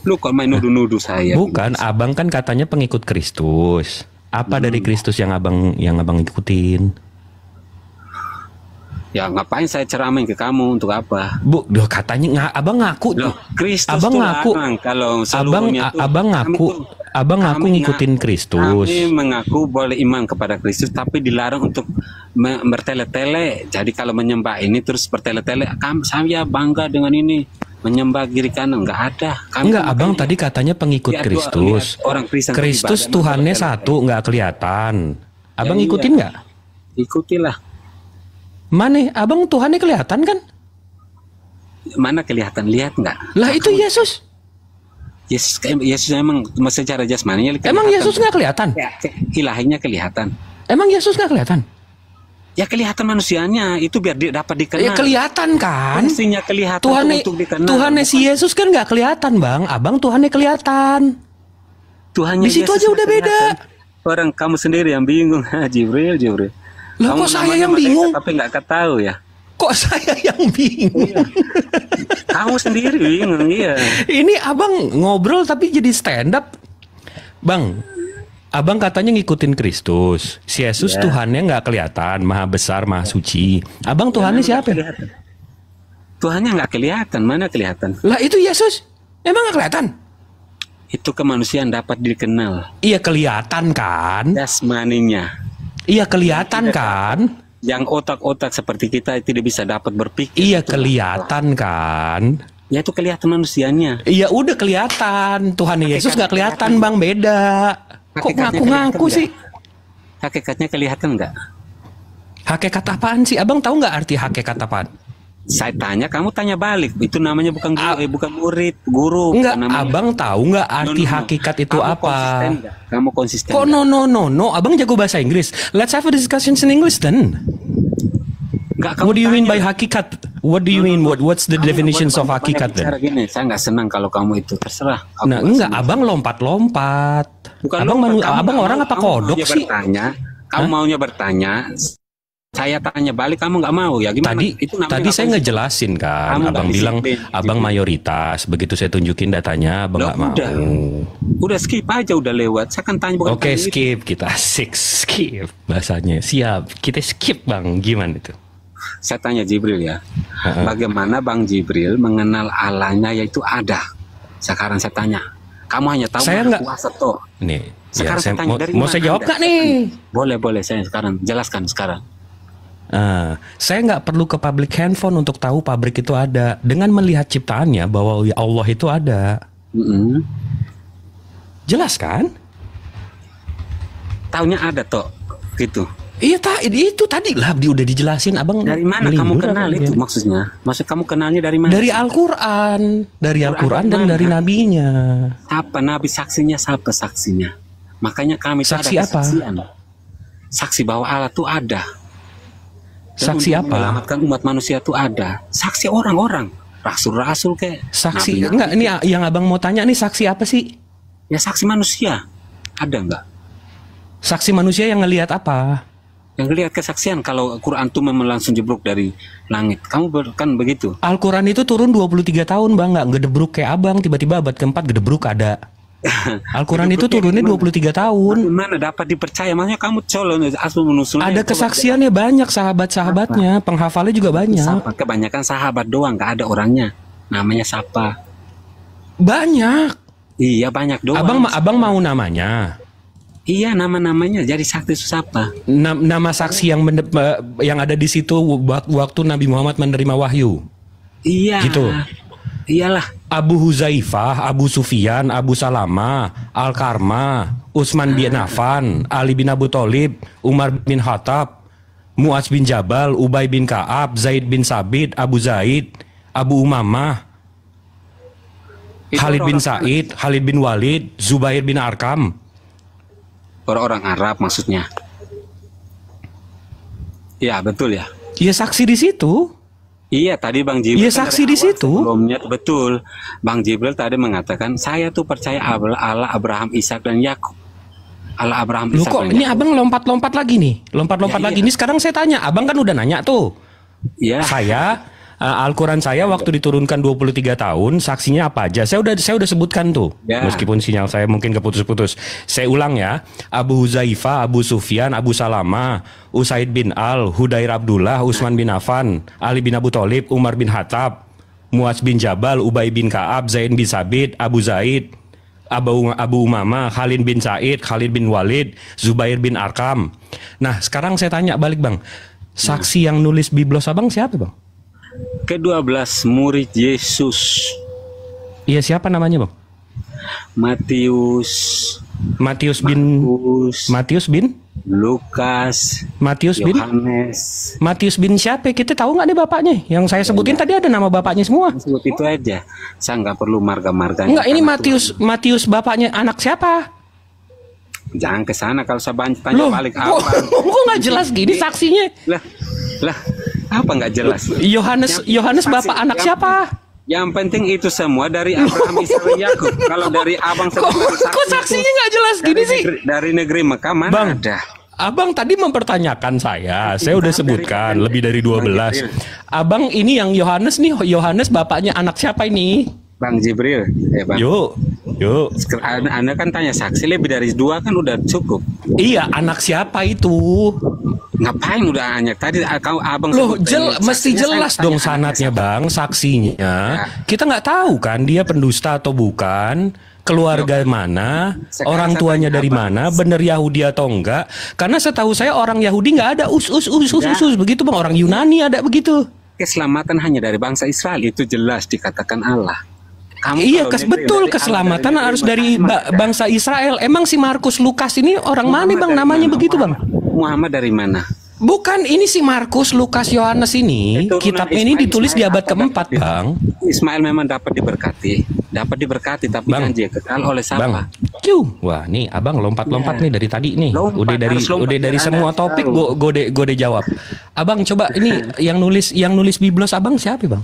Lu kok main nuduh-nuduh saya? Bukan, abang kan katanya pengikut Kristus. Apa dari Kristus yang abang ikutin? Ya ngapain saya ceramain ke kamu, untuk apa? Katanya abang ngaku. Kristus abang ngaku. Kalau abang ngaku ngikutin Kristus. Kami mengaku boleh iman kepada Kristus, tapi dilarang untuk bertele-tele. Jadi kalau menyembah ini terus bertele-tele, saya bangga dengan ini. Menyembah kiri kanan nggak ada. Enggak, abang tadi katanya pengikut Kristus. Kristus Tuhannya satu, nggak kelihatan. Abang ikutin nggak? Ikutilah. Mana? Abang Tuhannya kelihatan kan? Mana kelihatan? Lihat nggak? Lah itu Yesus. Yesus emang secara jasmani. Emang Yesus nggak kelihatan? Ya, ilahinya kelihatan. Emang Yesus nggak kelihatan? Ya kelihatan manusianya itu biar dapat dikenal. Ya kelihatan kan? Fungsinya kelihatan untuk dikenal. Tuhannya si Yesus kan nggak kelihatan Bang. Abang Tuhannya kelihatan. Tuhannya di situ aja udah beda. Orang kamu sendiri yang bingung, Jibril. Lah kok saya yang bingung? Tapi nggak ketahui ya. Kok saya yang bingung? Iya. Kamu sendiri bingung, iya. Ini abang ngobrol tapi jadi stand up, Bang. Abang katanya ngikutin Kristus. Si Yesus Tuhannya nggak kelihatan, maha besar, maha suci. Abang Tuhannya siapa? Tuhannya nggak kelihatan, mana kelihatan? Lah itu Yesus, emang nggak kelihatan? Itu kemanusiaan dapat dikenal. Iya kelihatan kan? Jasmaninya. Iya kelihatan kan? Yang otak-otak seperti kita tidak bisa dapat berpikir. Iya kelihatan kan? Ya itu kelihatan manusianya. Iya udah kelihatan. Tuhan Yesus nggak kelihatan Bang, beda. Kok ngaku-ngaku sih? Hakikatnya kelihatan nggak? Hakikat apaan sih? Abang tahu nggak arti hakikat apaan? Saya tanya, kamu tanya balik. Itu namanya bukan murid, guru. Enggak, abang tahu nggak arti hakikat itu kamu apa? Kamu konsisten. Kok no. Abang jago bahasa Inggris. Let's have a discussion in English then. What do you mean by hakikat? What do you mean? What's the definitions of hakikat then? Gini, saya nggak senang kalau kamu itu terserah. Nah, enggak, abang lompat-lompat. Abang orang apa kodok sih? Kamu maunya bertanya, saya tanya balik, kamu nggak mau ya gimana? Tadi saya ngejelasin kan, abang bilang abang mayoritas. Begitu saya tunjukin datanya, abang nggak mau. Udah skip aja, udah lewat. Saya kan tanya bukan. Oke, skip kita skip bahasanya. Siap, kita skip Bang. Gimana itu? Saya tanya Jibril ya, bagaimana Bang Jibril mengenal Allahnya yaitu ada? Sekarang saya tanya, kamu hanya tahu saya nggak kuasa toh. Nih, sekarang ya, saya tanya dari mau saya jawab nggak nih? Boleh, saya sekarang jelaskan sekarang. Saya nggak perlu ke pabrik handphone untuk tahu pabrik itu ada. Dengan melihat ciptaannya bahwa ya Allah itu ada. Jelas kan? Taunya ada toh, gitu. Iya, itu tadi lah udah dijelasin, Abang. Dari mana kamu kenal itu maksudnya? Maksud kamu kenalnya dari mana? Dari Al-Quran. Dari Al-Quran dan dari nabinya. Apa nabi saksinya? Siapa saksinya? Makanya kami saksi ada kesaksian. Saksi bahwa Allah itu ada. Dan saksi apa? Menyelamatkan umat manusia itu ada. Saksi orang-orang. Rasul-rasul kayak. Saksi enggak, ini yang Abang mau tanya nih, saksi apa sih? Ya saksi manusia. Ada enggak? Saksi manusia yang ngelihat apa? Yang lihat kesaksian kalau Quran itu memang langsung jeblok dari langit. Kamu kan begitu. Al-Quran itu turun 23 tahun, Bang. Nggak gedebruk kayak Abang. Tiba-tiba abad keempat gedebruk ada. Al-Quran itu turunnya 23 tahun. Mana dapat dipercaya? Makanya kamu colon asal menusulnya. Ada kesaksiannya banyak, sahabat-sahabatnya. Penghafalnya juga banyak. Kebanyakan sahabat doang, nggak ada orangnya. Namanya siapa? Banyak. Iya, banyak doang. Abang mau namanya? Iya, nama-namanya. Jadi saksi itu siapa? Nama saksi yang ada di situ waktu Nabi Muhammad menerima wahyu. Iya. Gitu. Iyalah. Abu Huzaifah, Abu Sufyan, Abu Salama, Al-Karma, Utsman bin Affan, Ali bin Abu Thalib, Umar bin Khattab, Muaz bin Jabal, Ubay bin Ka'ab, Zaid bin Sabit, Abu Zaid, Abu Umamah, Khalid bin Said, Khalid bin Walid, Zubair bin Arkam. Orang-orang Arab maksudnya. Iya, betul ya. Iya, saksi di situ. Iya, tadi Bang Jibril. Iya, saksi di situ. Sebelumnya betul. Bang Jibril tadi mengatakan, saya tuh percaya Allah, Abraham, Ishak dan Yakub. Allah, Abraham, Ishak. Loh, kok ini Abang lompat-lompat lagi nih? Lompat-lompat lagi. Ini sekarang saya tanya, Abang kan udah nanya tuh. Iya. Saya Al-Quran saya waktu diturunkan 23 tahun, saksinya apa aja? Saya udah sebutkan tuh. Ya. Meskipun sinyal saya mungkin keputus-putus. Saya ulang ya. Abu Huzaifah, Abu Sufyan, Abu Salama, Usaid bin Al, Hudair Abdullah, Utsman bin Affan, Ali bin Abu Thalib, Umar bin Khattab, Muaz bin Jabal, Ubay bin Ka'ab, Zaid bin Sabit, Abu Zaid, Abu Umamah, Khalid bin Said, Khalid bin Walid, Zubair bin Arkam. Nah, sekarang saya tanya balik, Bang. Saksi yang nulis Biblos Abang siapa, Bang? Ke-12 murid Yesus. Iya, siapa namanya, Bang? Matius bin Lukas, Matius bin siapa? Kita tahu nggak nih bapaknya? Yang saya sebutin tadi ada nama bapaknya semua. Sebut itu aja. Saya nggak perlu marga-marganya. Enggak, ini Matius bapaknya anak siapa? Jangan ke sana kalau saya tanya balik apa. Kok nggak jelas gini saksinya? Lah, apa nggak jelas? Yohanes bapak anak siapa? Yang penting itu semua dari Abraham, Ishak dan Yakub. Kalau dari abang kok saksinya nggak jelas gini sih? Dari negeri Mekah mana Bang, ada? Abang tadi mempertanyakan saya udah sebutkan lebih dari 12. Abang ini yang Yohanes bapaknya anak siapa ini? Bang Jibril, Bang. Yuk. Anda kan tanya saksi lebih dari 2 kan udah cukup. Iya, anak siapa itu? Ngapain udah banyak tadi abang? Loh, mesti jelas dong sanadnya, Bang, saksinya. Ya. Kita nggak tahu kan dia pendusta atau bukan, keluarga mana, orang tuanya dari mana, bener Yahudi atau enggak? Karena setahu saya orang Yahudi nggak ada usus begitu, Bang. Orang Yunani ada begitu. Keselamatan hanya dari bangsa Israel, itu jelas dikatakan Allah. Iya, betul, keselamatan harus dari bangsa Israel. Emang si Markus Lukas ini orang mana, Bang? Namanya begitu, Bang? Muhammad dari mana? Bukan, ini si Markus, Lukas, Yohanes ini. Kitabnya ini ditulis di abad keempat, Bang. Ismail memang dapat diberkati, tapi janji kekal oleh siapa? Wah, nih Abang lompat-lompat nih dari tadi nih. Udah dari semua topik gue jawab. Abang coba ini yang nulis Biblos Abang siapa, Bang?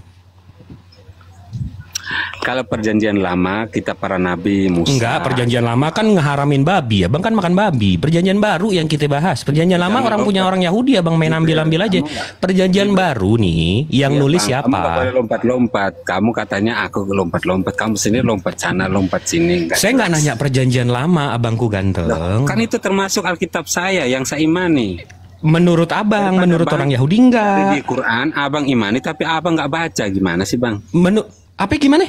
Kalau perjanjian lama kita para nabi Musa. Enggak, perjanjian lama kan ngeharamin babi. Abang kan makan babi. Perjanjian baru yang kita bahas. Perjanjian lama orang Yahudi, Abang main ambil-ambil aja. Perjanjian baru nih yang nulis siapa? Kamu gak boleh lompat-lompat. Kamu katanya aku lompat-lompat. Kamu sendiri lompat sana, lompat sini. Saya nggak nanya perjanjian lama, Abangku ganteng. Kan itu termasuk Alkitab saya yang saya imani. Menurut Abang, menurut orang Yahudi enggak. Di Quran Abang imani tapi Abang nggak baca, gimana sih, Bang? Apa gimana?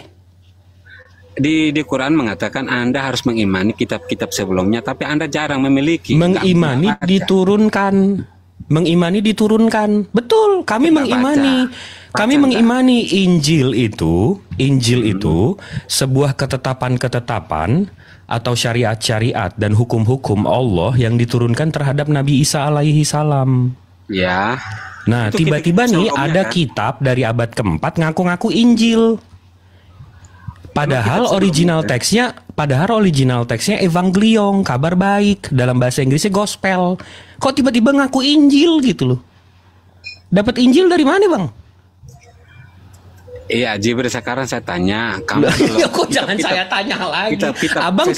Di Quran mengatakan Anda harus mengimani kitab-kitab sebelumnya, tapi Anda jarang memiliki. Mengimani diturunkan. Mengimani diturunkan. Betul, kami mengimani. Kami mengimani Injil itu sebuah ketetapan-ketetapan atau syariat-syariat dan hukum-hukum Allah yang diturunkan terhadap Nabi Isa alaihi salam. Ya. Nah, tiba-tiba nih ada kitab dari abad keempat ngaku-ngaku Injil. Padahal original teksnya Evangelion, kabar baik, dalam bahasa Inggrisnya gospel. Kok tiba-tiba ngaku Injil gitu loh? Dapat Injil dari mana, Bang? Iya, Jibril, sekarang saya tanya, kamu kok jangan saya tanya lagi. Abang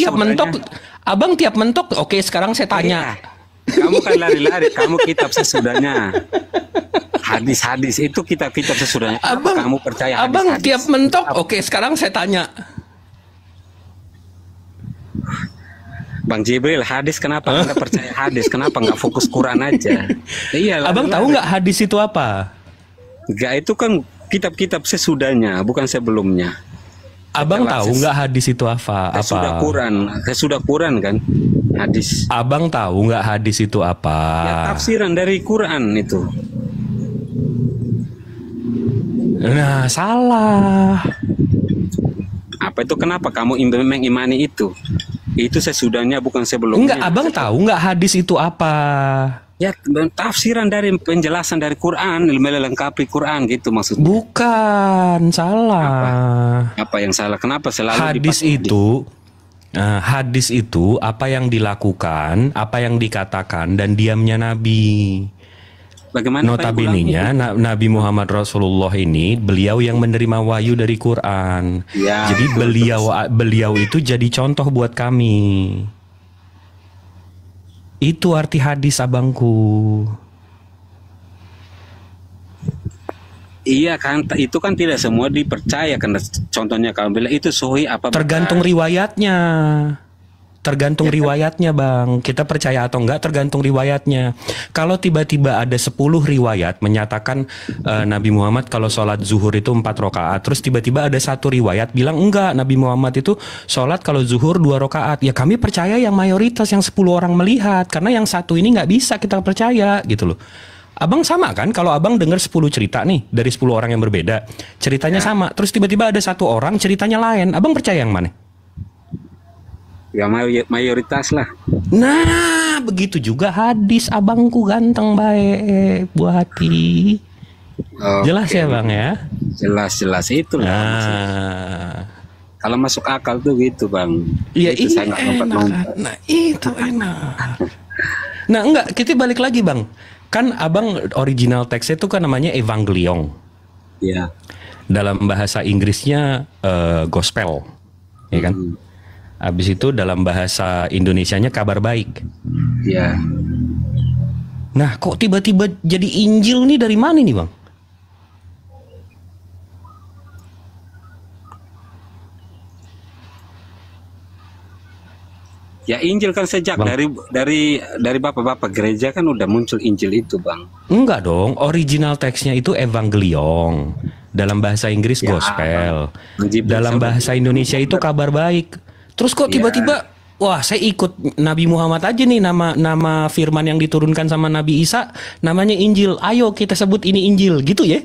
tiap mentok, oke, sekarang saya tanya. Kamu kan lari-lari, kamu kitab sesudahnya. Hadis-hadis itu kitab-kitab sesudahnya. Kamu percaya hadis-hadis? Abang tiap mentok, oke, sekarang saya tanya. Bang Jibril, hadis kenapa Anda percaya hadis? Kenapa nggak fokus Quran aja? Iya. Abang tahu nggak hadis itu apa? Nggak, itu kan kitab-kitab sesudahnya, bukan sebelumnya. Abang tahu nggak hadis itu apa? Sesudah Quran kan hadis. Abang tahu nggak hadis itu apa? Ya, tafsiran dari Quran itu. Nah, salah. Apa itu, kenapa kamu mengimani itu? Itu sesudahnya, bukan sebelumnya. Enggak, abang tahu nggak hadis itu apa? Ya, tafsiran dari penjelasan dari Quran, melengkapi Quran gitu maksudnya. Bukan, salah. Apa yang salah? Kenapa selalu hadis itu apa yang dilakukan, apa yang dikatakan dan diamnya Nabi. Bagaimana notabene-nya Nabi Muhammad Rasulullah ini beliau yang menerima wahyu dari Quran. Ya, jadi beliau itu jadi contoh buat kami. Itu arti hadis, abangku. Iya kan, itu kan tidak semua dipercaya karena contohnya kalau bilang itu sahih apa? Tergantung riwayatnya. Riwayatnya, Bang. Kita percaya atau enggak tergantung riwayatnya. Kalau tiba-tiba ada 10 riwayat menyatakan Nabi Muhammad kalau sholat zuhur itu 4 rakaat, terus tiba-tiba ada satu riwayat bilang enggak, Nabi Muhammad itu sholat kalau zuhur 2 rakaat. Ya kami percaya yang mayoritas, yang 10 orang melihat, karena yang satu ini nggak bisa kita percaya gitu loh. Abang sama kan, kalau abang dengar 10 cerita nih dari 10 orang yang berbeda, ceritanya sama, terus tiba-tiba ada satu orang ceritanya lain, abang percaya yang mana? Ya mayoritas lah. Nah, begitu juga hadis, abangku ganteng baik Bu Hati. Jelas ya Bang ya? Jelas itu lah. Nah, kalau masuk akal tuh gitu Bang. Iya, itu saya nggak lompat. Nah itu enak. Nah enggak, kita balik lagi Bang. Kan abang original teksnya itu kan namanya Evangelion. Iya. Dalam bahasa Inggrisnya gospel, ya kan? Habis itu dalam bahasa Indonesianya kabar baik. Iya. Nah, kok tiba-tiba jadi Injil nih dari mana nih, Bang? Ya Injil kan sejak Bang, dari bapak-bapak gereja kan udah muncul Injil itu, Bang. Enggak dong, original teksnya itu Evangelion. Dalam bahasa Inggris gospel. Dalam bahasa Indonesia itu kabar baik. Terus kok tiba-tiba, wah saya ikut Nabi Muhammad aja nih, nama firman yang diturunkan sama Nabi Isa, namanya Injil. Ayo kita sebut ini Injil, gitu ya?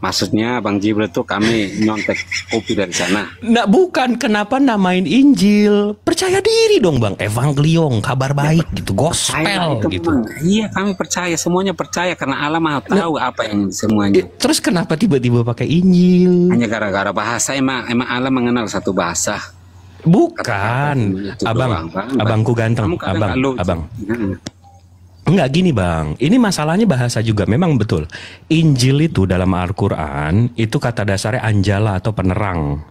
Maksudnya Bang Jibril tuh kami nyontek kopi dari sana. Nah bukan, kenapa namain Injil? Percaya diri dong Bang, Evangelion, kabar baik gitu, gospel gitu. Iya kami percaya, semuanya percaya karena Allah Maha tahu apa yang semuanya. Terus kenapa tiba-tiba pakai Injil? Hanya gara-gara bahasa, emang Allah mengenal satu bahasa. Bukan, abangku ganteng, abang. Enggak gini Bang, ini masalahnya bahasa juga, memang betul. Injil itu dalam Al-Quran itu kata dasarnya anjala atau penerang.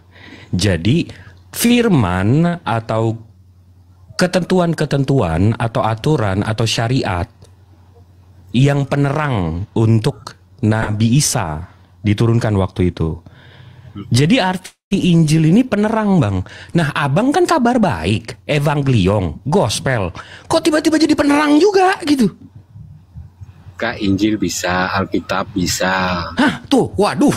Jadi firman atau ketentuan-ketentuan atau aturan atau syariat yang penerang untuk Nabi Isa diturunkan waktu itu. Jadi arti Injil ini penerang Bang. Nah abang kan kabar baik, Evangelion, gospel. Kok tiba-tiba jadi penerang juga gitu? Kak, Injil bisa, Alkitab bisa. Hah tuh, waduh.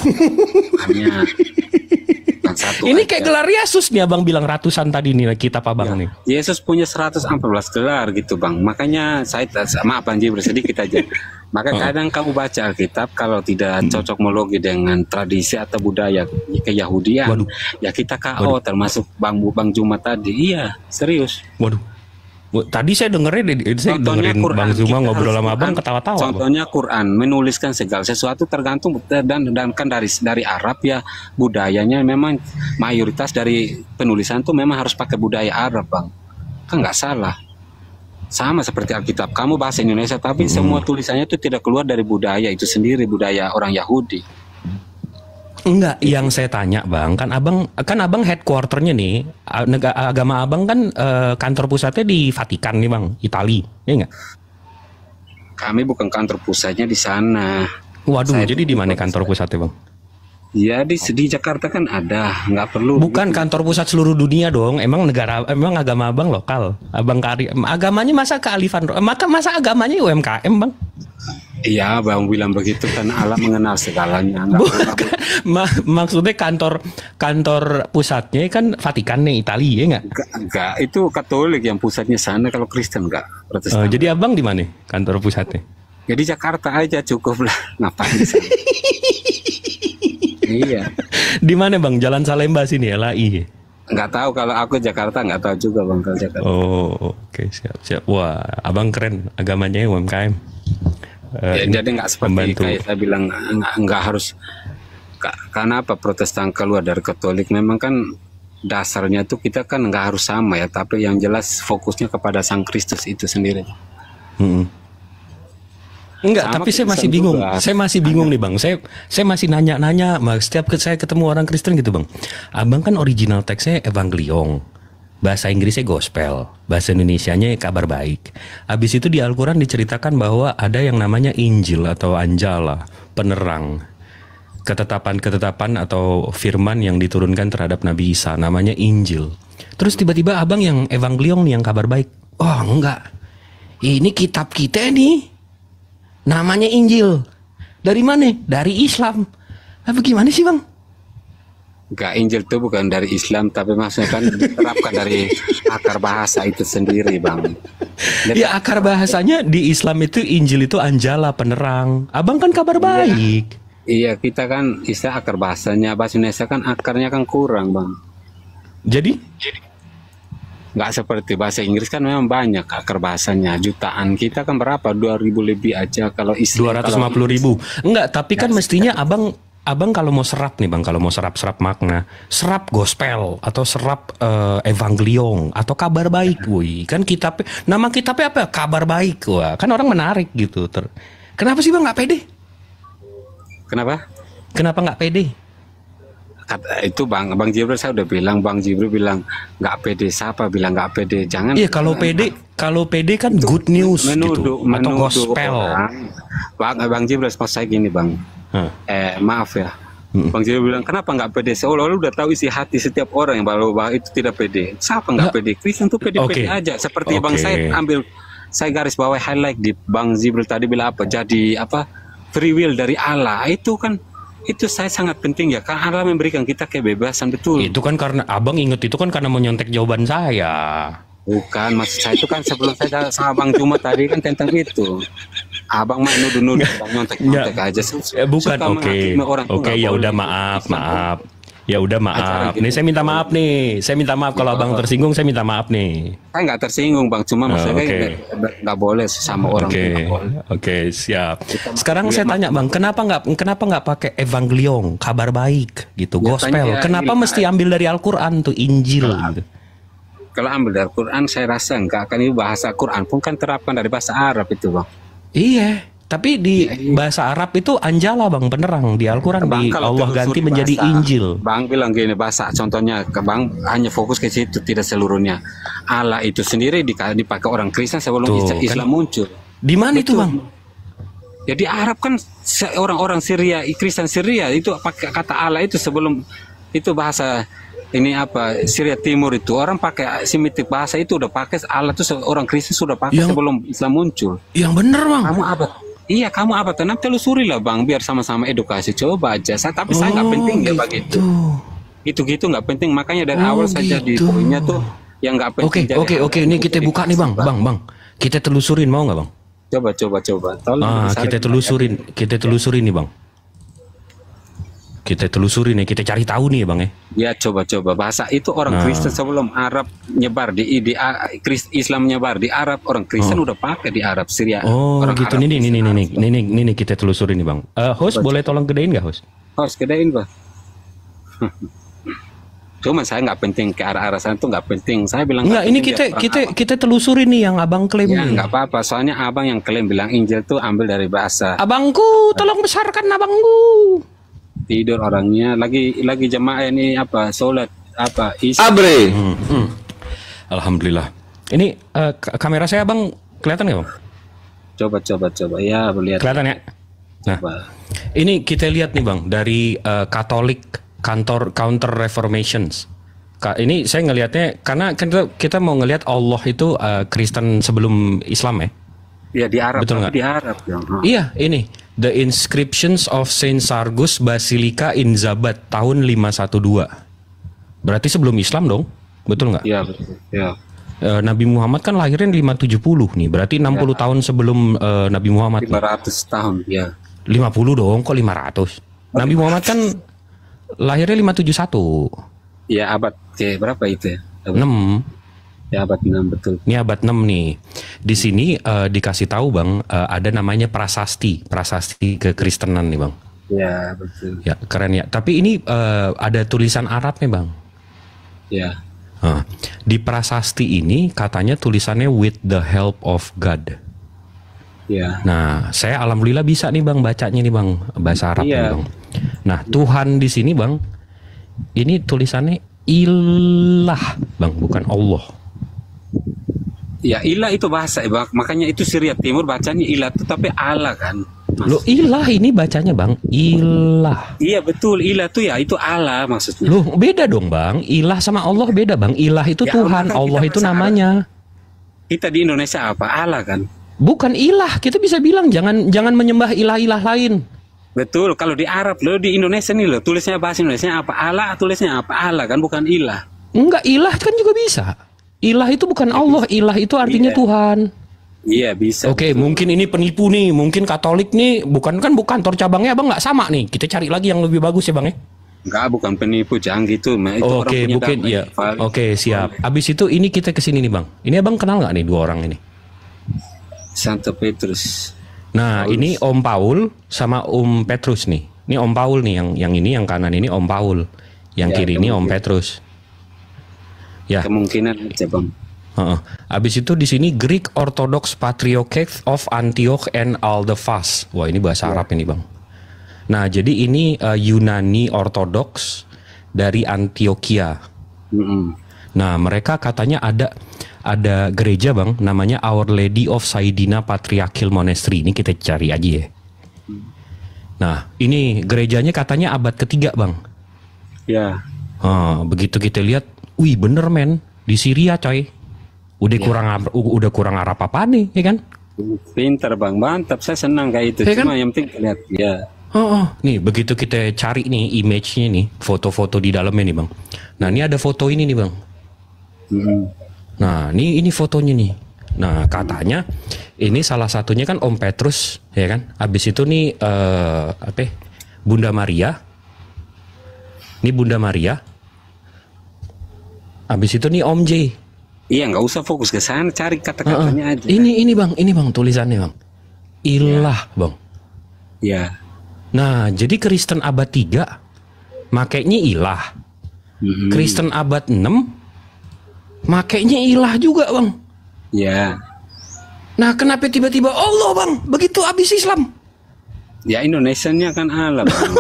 Bukan satu. Ini kayak gelar Yesus nih abang bilang ratusan tadi nih kitab abang nih. Yesus punya 114 gelar gitu bang. Makanya saya maaf Bang Jibril sedikit aja. Maka kadang kamu baca Alkitab kalau tidak cocokmologi dengan tradisi atau budaya keyahudian, ya kita KO termasuk Bang Juma tadi. Iya, serius. Waduh. Tadi saya dengerin Bang Zuma ngobrol sama abang ketawa-tawa. Contohnya Quran menuliskan segala sesuatu tergantung dan kan dari Arab ya, budayanya memang mayoritas dari penulisan tuh memang harus pakai budaya Arab bang. Kan nggak salah. Sama seperti Alkitab, kamu bahasa Indonesia tapi semua tulisannya itu tidak keluar dari budaya itu sendiri, budaya orang Yahudi. Enggak, yang saya tanya bang, kan abang headquarternya nih, agama abang kan kantor pusatnya di Vatikan nih bang, Itali, ya enggak? Kami bukan kantor pusatnya di sana. Waduh, jadi di mana kantor pusatnya bang? Ya di Jakarta kan ada, nggak perlu. Bukan kantor pusat seluruh dunia dong, emang agama abang lokal, agamanya masa kealifan, masa agamanya UMKM bang? Iya, bang bilang begitu kan Allah mengenal segalanya. Maksudnya kantor pusatnya kan Vatikan nih, Italia ya nggak? Enggak, itu Katolik yang pusatnya sana. Kalau Kristen enggak. Protestan. Jadi abang di mana kantor pusatnya? Ya di Jakarta aja cukup lah. Ngapain di sana? Iya. Di mana bang? Jalan Salemba sini LAI. Nggak tahu, kalau aku Jakarta nggak tahu juga bang kalau Jakarta. Oh, oke, siap. Wah, abang keren, agamanya UMKM. Jadi nggak seperti membantu. Kayak saya bilang nggak harus, karena apa Protestan keluar dari Katolik memang kan dasarnya tuh kita kan nggak harus sama ya, tapi yang jelas fokusnya kepada Sang Kristus itu sendiri. Enggak, tapi saya masih bingung. Saya masih bingung nih bang. Saya masih nanya-nanya. Setiap saya ketemu orang Kristen gitu bang. Abang kan original teksnya Evangelion. Bahasa Inggrisnya gospel, bahasa Indonesianya kabar baik. Habis itu di Al-Quran diceritakan bahwa ada yang namanya Injil atau Anjala, penerang. Ketetapan-ketetapan atau firman yang diturunkan terhadap Nabi Isa, namanya Injil. Terus tiba-tiba abang yang Evangelion nih, yang kabar baik. Oh enggak, ini kitab kita nih, namanya Injil. Dari mana? Dari Islam. Apa gimana sih bang? Enggak, Injil itu bukan dari Islam, tapi maksudnya kan diterapkan dari akar bahasa itu sendiri bang. Ya akar bahasanya di Islam itu Injil itu Anjala, penerang. Abang kan kabar baik. Iya, kita kan istilah akar bahasanya, bahasa Indonesia kan akarnya kan kurang bang. Jadi? Nggak seperti bahasa Inggris kan memang banyak akar bahasanya, jutaan. Kita kan berapa? 2.000 lebih aja kalau istilah. 250.000. Enggak, tapi kan mestinya Abang kalau mau serap nih bang, kalau mau serap makna, serap gospel atau serap Evangelion atau kabar baik, woi kan nama kitabnya apa? Kabar baik, wah kan orang menarik gitu. Kenapa sih bang nggak pede? Kenapa nggak pede? Itu bang Jibril saya udah bilang, Bang Jibril bilang nggak pede, siapa bilang nggak pede? Jangan. Iya kalau pede kan good news gitu atau gospel. Bang Jibril pas saya gini bang. Maaf ya, Bang Jibril bilang kenapa nggak pede? Seolah-olah udah tahu isi hati setiap orang yang bahwa itu tidak pede. Siapa nggak pede? Kristen tuh pede-pede aja. Seperti bang saya garis bawah highlight di Bang Jibril tadi bilang apa? Jadi apa? Free will dari Allah itu kan. Itu saya sangat penting ya, karena Allah memberikan kita kebebasan, betul. Itu kan karena abang inget itu kan karena menyontek jawaban saya. Bukan, maksud saya itu kan sebelum saya sama Bang Juma tadi kan tentang itu. Abang mah nuduh-nuduh, nyontek aja. Bukan, oke, ya udah maaf. Ya udah maaf. Nih saya minta maaf nih. Saya minta maaf kalau abang tersinggung. Saya minta maaf nih. Saya nggak tersinggung bang. Cuma maksudnya nggak boleh sama orang. Oke, siap. Sekarang saya tanya bang, kenapa nggak pakai Evangelion, kabar baik gitu, gospel? Kenapa mesti ambil dari Al-Quran tuh, Injil? Gitu? Kalau ambil dari Al-Quran, saya rasa nggak akan. Ini bahasa Quran pun kan terapkan dari bahasa Arab itu bang. Iya. Tapi di bahasa Arab itu Anjala bang, penerang. Di Al-Quran di Allah ganti menjadi bahasa, Injil. Bang bilang gini, bahasa contohnya bang hanya fokus ke situ, tidak seluruhnya. Allah itu sendiri dipakai orang Kristen sebelum Islam muncul. Di mana itu bang? Ya di Arab kan orang-orang Syria, Kristen Syria itu pakai kata Allah itu sebelum itu bahasa ini apa Syria Timur itu orang pakai Semitik bahasa itu udah pakai Allah itu orang Kristen sudah pakai sebelum Islam muncul. Yang bener bang. Kamu apa? Iya kamu apa? Tenang telusuri lah bang, biar sama-sama edukasi. Coba aja. Tapi saya nggak penting ya begitu. Gitu-gitu nggak penting, makanya dari awal saja di poinnya tuh yang nggak penting. Oke. Ini kita buka nih bang. Kita telusurin, mau nggak bang? Coba. Tolong kita telusurin nih bang. Kita telusuri nih, kita cari tahu nih ya bang ya. Ya coba bahasa itu orang Kristen sebelum Arab nyebar Islam nyebar di Arab, orang Kristen udah pakai di Arab, Syria. Orang gitu. Arab, ini kita telusuri nih bang. Host boleh tolong gedein nggak host? Host gedein bang. Cuma saya nggak penting ke arah sana tuh nggak penting. Saya bilang nggak. Ini kita telusuri nih yang abang klaim. Ya nggak apa-apa. Soalnya abang yang klaim bilang Injil tuh ambil dari bahasa. Abangku, tolong besarkan abangku. Tidur orangnya lagi jemaah ini apa sholat apa isya. Abre. Alhamdulillah. Ini kamera saya bang kelihatan nggak bang? Coba ya melihat. Kelihatan ya. Nah, ini kita lihat nih bang dari Katolik Counter Reformations. Ini saya ngelihatnya karena kita mau ngelihat Allah itu Kristen sebelum Islam ya. Iya di Arab. Betul nggak? Di Arab ya. Iya ini The Inscriptions of Saint Sargus Basilica in Zabat tahun 512. Berarti sebelum Islam dong, betul nggak? Iya betul. Ya. Nabi Muhammad kan lahirnya 570 nih, berarti 60 tahun sebelum Nabi Muhammad. 500 tahun ya. 50 dong, kok 500? Nabi Muhammad kan lahirnya 571. Ya abad ke berapa itu ya? 6. Ya abad 6 betul. Ini abad 6 nih. Di sini dikasih tahu bang, ada namanya prasasti kekristenan nih bang. Ya betul. Ya keren ya. Tapi ini ada tulisan Arabnya bang. Ya. Di prasasti ini katanya tulisannya with the help of God. Ya. Nah, saya alhamdulillah bisa nih bang bacanya nih bang bahasa Arab nih bang. Nah, Tuhan di sini bang, ini tulisannya ilah bang, bukan Allah. Ya ilah itu bahasa bang, makanya itu Syria Timur bacanya ilah, tetapi Allah kan. Lo ilah ini bacanya bang, ilah. Iya betul, ilah tuh ya itu Allah maksudnya. Loh beda dong bang, ilah sama Allah beda bang. Ilah itu ya, Tuhan, Allah itu namanya. Kita di Indonesia apa? Allah kan. Bukan ilah, kita bisa bilang jangan menyembah ilah-ilah lain. Betul, kalau di Arab lo di Indonesia nih lo tulisnya bahasa Indonesia apa? Allah, tulisnya apa? Allah kan, bukan ilah. Enggak, ilah kan juga bisa. Ilah itu bukan Allah, ilah itu artinya Tuhan. Iya bisa. Oke, mungkin ini penipu nih, mungkin Katolik nih, bukan kantor cabangnya abang nggak sama nih. Kita cari lagi yang lebih bagus ya bang ya. Enggak, bukan penipu, jangan gitu. Oke, mungkin iya. Oke, siap. Abis itu ini kita kesini nih bang. Ini abang kenal nggak nih dua orang ini? Santo Petrus. Nah, Paulus. Ini Om Paul sama Om Petrus nih. Ini Om Paul nih yang ini yang kanan ini Om Paul. Yang kiri ini Om Petrus. Ya. Kemungkinan aja bang. Abis itu di sini Greek Orthodox Patriarchate of Antioch and Aldefas. Wah, ini bahasa Arab ini bang. Nah, jadi ini Yunani Orthodox dari Antioquia. Nah, mereka katanya ada gereja bang, namanya Our Lady of Saidina Patriarchal Monastery. Ini kita cari aja ya. Nah, ini gerejanya katanya abad ketiga bang. Ya. Begitu kita lihat, wih bener men, di Syria coy. Udah kurang Arab apa nih, ya kan? Pintar bang, mantap. Saya senang kayak itu. Ya, cuma kan? Yang penting lihat ya. Nih begitu kita cari nih image-nya nih, foto-foto di dalamnya nih bang. Nah ini ada foto ini nih bang. Nah ini fotonya nih. Nah katanya ini salah satunya kan Om Petrus ya kan. Habis itu nih Bunda Maria. Ini Bunda Maria. Habis itu nih Om J. Iya nggak usah fokus ke sana, cari kata-katanya aja. Ini bang tulisannya bang. Ilah ya. Bang. Ya. Nah jadi Kristen abad 3 makainya ilah. Kristen abad 6 makainya ilah juga bang. Ya. Nah kenapa tiba-tiba Allah bang begitu abis Islam? Ya Indonesianya kan Allah bang.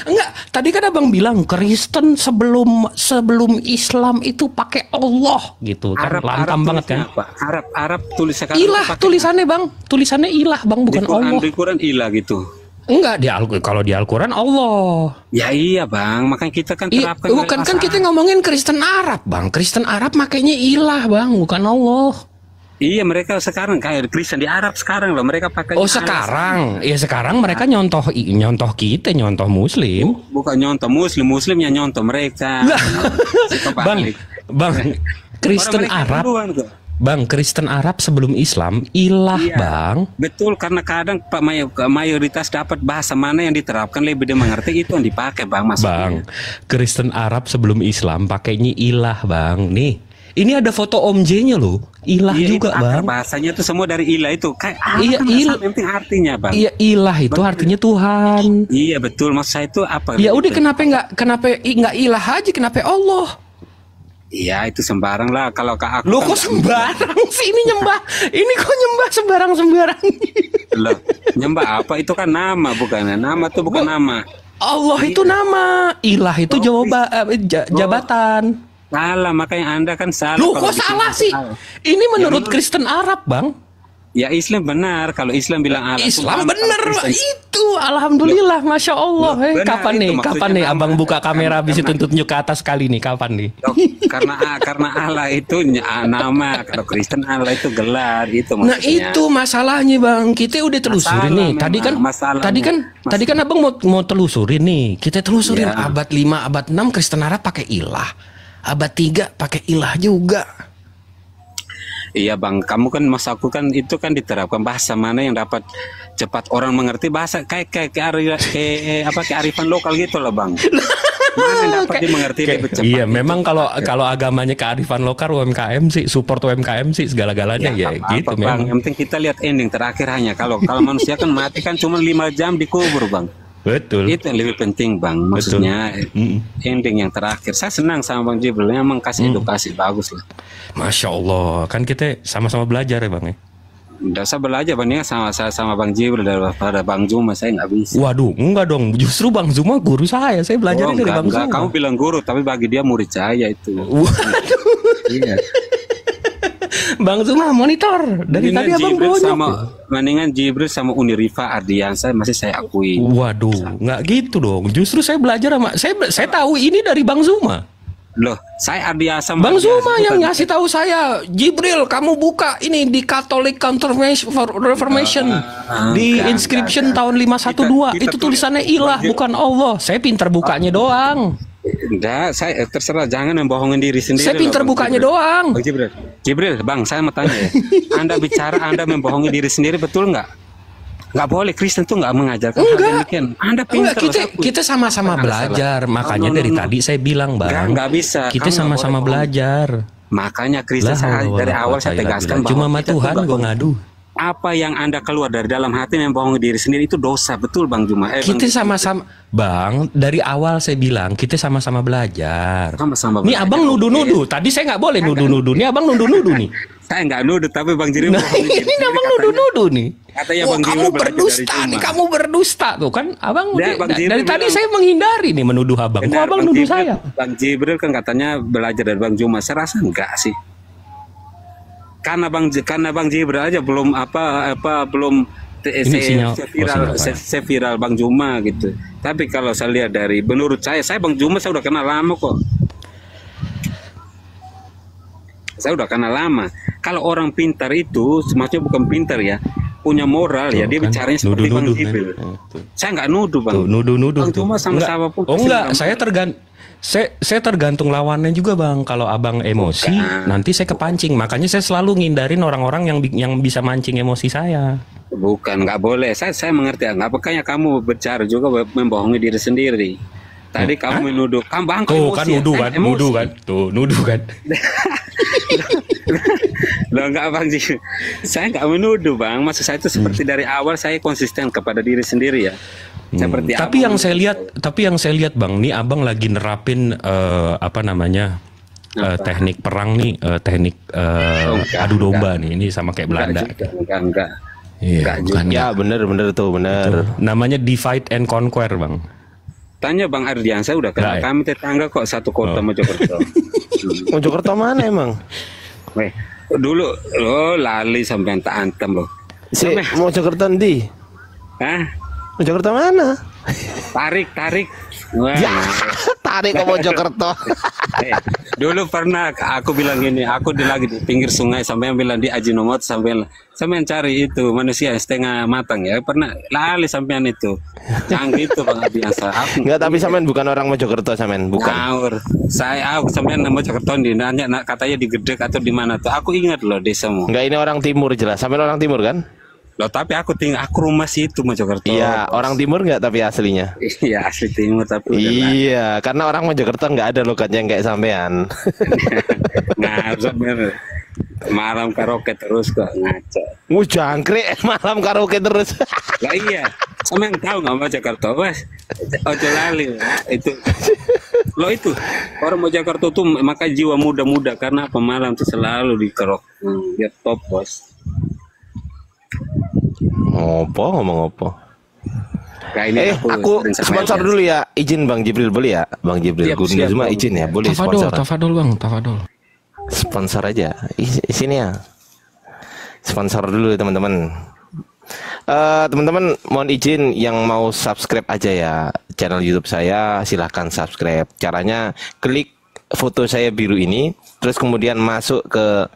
Enggak, tadi kan abang bilang Kristen sebelum Islam itu pakai Allah gitu kan. Lantang banget kan. Apa? Arab tulisannya ilah tulisannya bang. Tulisannya ilah bang, bukan Allah. Di Quran ilah gitu. Enggak, kalau di Al-Quran Allah. Ya iya bang, makanya kita kan terapkan. Bukan kan kita ngomongin Kristen Arab bang. Kristen Arab makanya ilah bang, bukan Allah. Iya, mereka sekarang kayak Kristen di Arab sekarang loh, mereka pakai. Oh sekarang, ya sekarang mereka nyontoh kita, nyontoh Muslim. Bukan nyontoh Muslimnya nyontoh mereka. Bang, Kristen Arab. Bang, Kristen Arab sebelum Islam ilah, iya, Bang. Betul, karena kadang mayoritas dapat bahasa mana yang diterapkan lebih dimengerti, itu yang dipakai, Bang, maksudnya. Bang, Kristen Arab sebelum Islam pakainya ilah, Bang. Nih. Ini ada foto Om J-nya loh. Ilah iya, juga, Bang. Bahasanya itu semua dari ilah itu. Kayak iya, ilah penting artinya, Bang. Iya, ilah itu artinya Tuhan. Iya, betul. Maksud saya itu apa? Ya udah, kenapa nggak ilah aja, kenapa Allah? Iya, itu sembarang lah kalau ke aku. Loh, kok sembarang sih ini nyembah? Ini kok nyembah sembarang? Loh, nyembah apa? Itu kan nama, bukan? Nama itu bukan nama. Allah itu nama, ilah itu jabatan. Salah, makanya Anda kan salah. Loh, kok salah sih? Ini menurut Kristen Arab, Bang. Ya Islam benar. Kalau Islam bilang Allah. Islam benar, itu. Alhamdulillah, Masya Allah. Kapan nih Abang buka kamera habis itu tunjuk ke atas kali nih? Kapan nih? Karena Allah itu nama. Kalau Kristen Allah itu gelar itu. Maksudnya. Nah itu masalahnya, Bang. Kita udah telusurin nih. Tadi kan Abang mau telusurin nih. Kita telusurin ya. Abad 5, abad 6 Kristen Arab pakai ilah. Abad 3 pakai ilah juga. Iya, Bang, kamu kan aku kan itu kan diterapkan bahasa mana yang dapat cepat orang mengerti, bahasa kayak kearifan lokal gitu loh, Bang. Mana yang dapat dimengerti lebih cepat. Iya, memang kalau agamanya kearifan lokal, UMKM sih, support UMKM sih segala-galanya ya gitu, Bang. Yang penting kita lihat ending terakhir hanya kalau manusia kan mati kan cuma 5 jam dikubur, Bang. Betul. Itu yang lebih penting, Bang. Maksudnya ending yang terakhir. Saya senang sama Bang Jibril, memang kasih edukasi bagus lah. Masya Allah, kan kita sama-sama belajar ya, Bang ya. Udah saya belajar, Bang, ya sama Bang Jibril daripada Bang Zuma saya nggak bisa. Waduh, enggak dong. Justru Bang Zuma guru saya belajar dari Bang Zuma. Kamu bilang guru, tapi bagi dia murid saya itu. Waduh. Iya. Bang Zuma monitor dari tadi Abang bonyok. Mendingan Jibril sama Unirifa Ardiansa masih saya akui. Waduh, nggak gitu dong. Justru saya belajar sama saya tahu ini dari Bang Zuma. Loh, saya Ardiansa. Bang Zuma yang ngasih tahu saya, Jibril, kamu buka ini di Catholic Reformation di inscription tahun 512 itu tulisannya ilah bukan Allah. Saya pintar bukanya doang. Enggak, saya terserah, jangan membohongin diri sendiri. Saya pintar bukanya doang. Oh, Jibril, Bang, saya mau tanya ya. Anda bicara Anda membohongi diri sendiri, betul nggak? Nggak boleh, Kristen tuh nggak mengajarkan hal demikian. Anda pintar. Kita sama-sama belajar. Makanya dari tadi saya bilang, Bang. Nggak bisa. Kita sama-sama belajar. Makanya Kristen dari awal saya tegaskan cuma sama Tuhan gue ngadu. Apa yang Anda keluar dari dalam hati membohongi diri sendiri itu dosa, betul Bang Juma? Kita sama-sama, Bang, dari awal saya bilang kita sama-sama belajar. Sama-sama belajar. Nih Abang nuduh-nuduh, tadi saya nggak boleh nuduh-nuduh, nih Abang nuduh-nuduh nih. Saya nggak nuduh, tapi Bang Jiri ini Abang nuduh-nuduh nih. Katanya Bang kamu berdusta nih, kamu berdusta tuh kan, Abang. Dari tadi saya menghindari nih menuduh Abang. Kok Abang nuduh saya? Bang Jibril kan katanya belajar dari Bang Juma, saya rasa enggak sih. Karena Bang Jibril aja belum belum viral Bang Juma gitu. Tapi kalau saya lihat dari menurut saya Bang Juma saya udah kenal lama kok. Saya udah kenal lama. Kalau orang pintar itu, maksudnya bukan pintar ya, punya moral ya, dia bicaranya seperti Bang Jibril. Saya nggak nuduh Bang. Nuduh. Bang Juma sama-sama pun. Oh enggak, saya tergantung lawannya juga Bang. Kalau Abang emosi, nanti saya kepancing. Makanya saya selalu ngindarin orang-orang yang bisa mancing emosi saya. Bukan, nggak boleh. Saya mengerti. Nggak makanya kamu bicara juga membohongi diri sendiri. Tadi kamu menuduh, kamu Bang. Tuh kan nuduh kan, nuduh kan. Loh enggak Bang, saya nggak menuduh Bang. Maksud saya itu seperti dari awal saya konsisten kepada diri sendiri ya. Seperti tapi yang saya lihat Bang, nih Abang lagi nerapin teknik perang nih, teknik adu domba nih, ini sama kayak Belanda. Enggak. Iya, ya bener tuh. Namanya divide and conquer Bang. Tanya Bang Ardian, saya udah kenal kami tetangga kok, satu kota Mojokerto. Mojokerto mana emang? Dulu lali sampai tak antem loh. Mojokerto ndi? Hah? Mojokerto mana? Tarik. Wah. Ya, tertarik ke Mojokerto. Dulu pernah aku bilang gini, aku lagi di pinggir sungai sampai bilang di Ajinomoto sampai cari itu manusia yang setengah matang ya. Pernah lali sampean itu. Jangan gitu Bang biasa. Enggak, tapi sampean bukan orang Mojokerto sampean, bukan. Ngawur. Aku sampean Mojokerto di nanya katanya di Gedek atau di mana tuh. Aku ingat loh desamu. Enggak, ini orang timur jelas. Sampean orang timur kan? Loh, tapi aku rumah situ Mojokerto. Iya, orang timur nggak tapi aslinya. Iya, asli timur tapi iya, karena orang Mojokerto nggak ada logatnya yang kayak sampean. Nah, bener. Malam karaoke terus kok ngaco. Jangkrik malam karaoke terus. Lah iya, sampean tahu nggak Mojokerto, Mas? Ojo lali itu. Lo itu orang Mojokerto tuh maka jiwa muda-muda karena pemalam tuh selalu di karaoke. Dia top bos. Ngomong apa? Nah, ini aku sponsor dulu ya. Izin Bang Jibril boleh ya? Bang Jibril Gunda cuma izin ya, boleh sponsor. Tafadol Bang, tafadol. Sponsor aja. Sini ya. Sponsor dulu teman-teman. Teman-teman mohon izin yang mau subscribe aja ya channel YouTube saya, silahkan subscribe. Caranya klik foto saya biru ini, terus kemudian masuk ke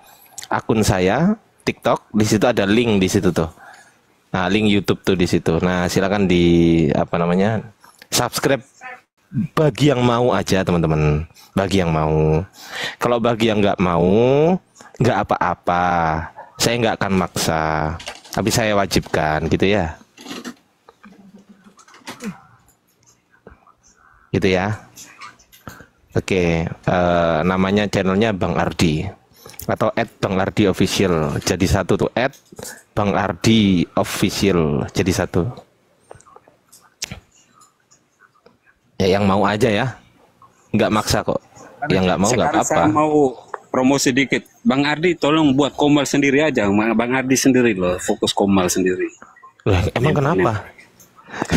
akun saya TikTok, di situ ada link di situ tuh. Nah, link YouTube tuh di situ. Nah, silakan subscribe bagi yang mau aja teman-teman. Bagi yang mau. Kalau bagi yang nggak mau, nggak apa-apa. Saya nggak akan maksa. Tapi saya wajibkan, gitu ya. Gitu ya. Oke, namanya channelnya Bang Ardi. Atau @BangArdiOfficial. Jadi satu tuh, @BangArdiOfficial. Jadi satu. Ya yang mau aja ya. Nggak maksa kok. Yang nggak mau nggak apa-apa. Saya mau promosi dikit. Bang Ardi tolong buat komal sendiri aja. Bang Ardi sendiri loh, fokus komal sendiri. Lah, emang kenapa?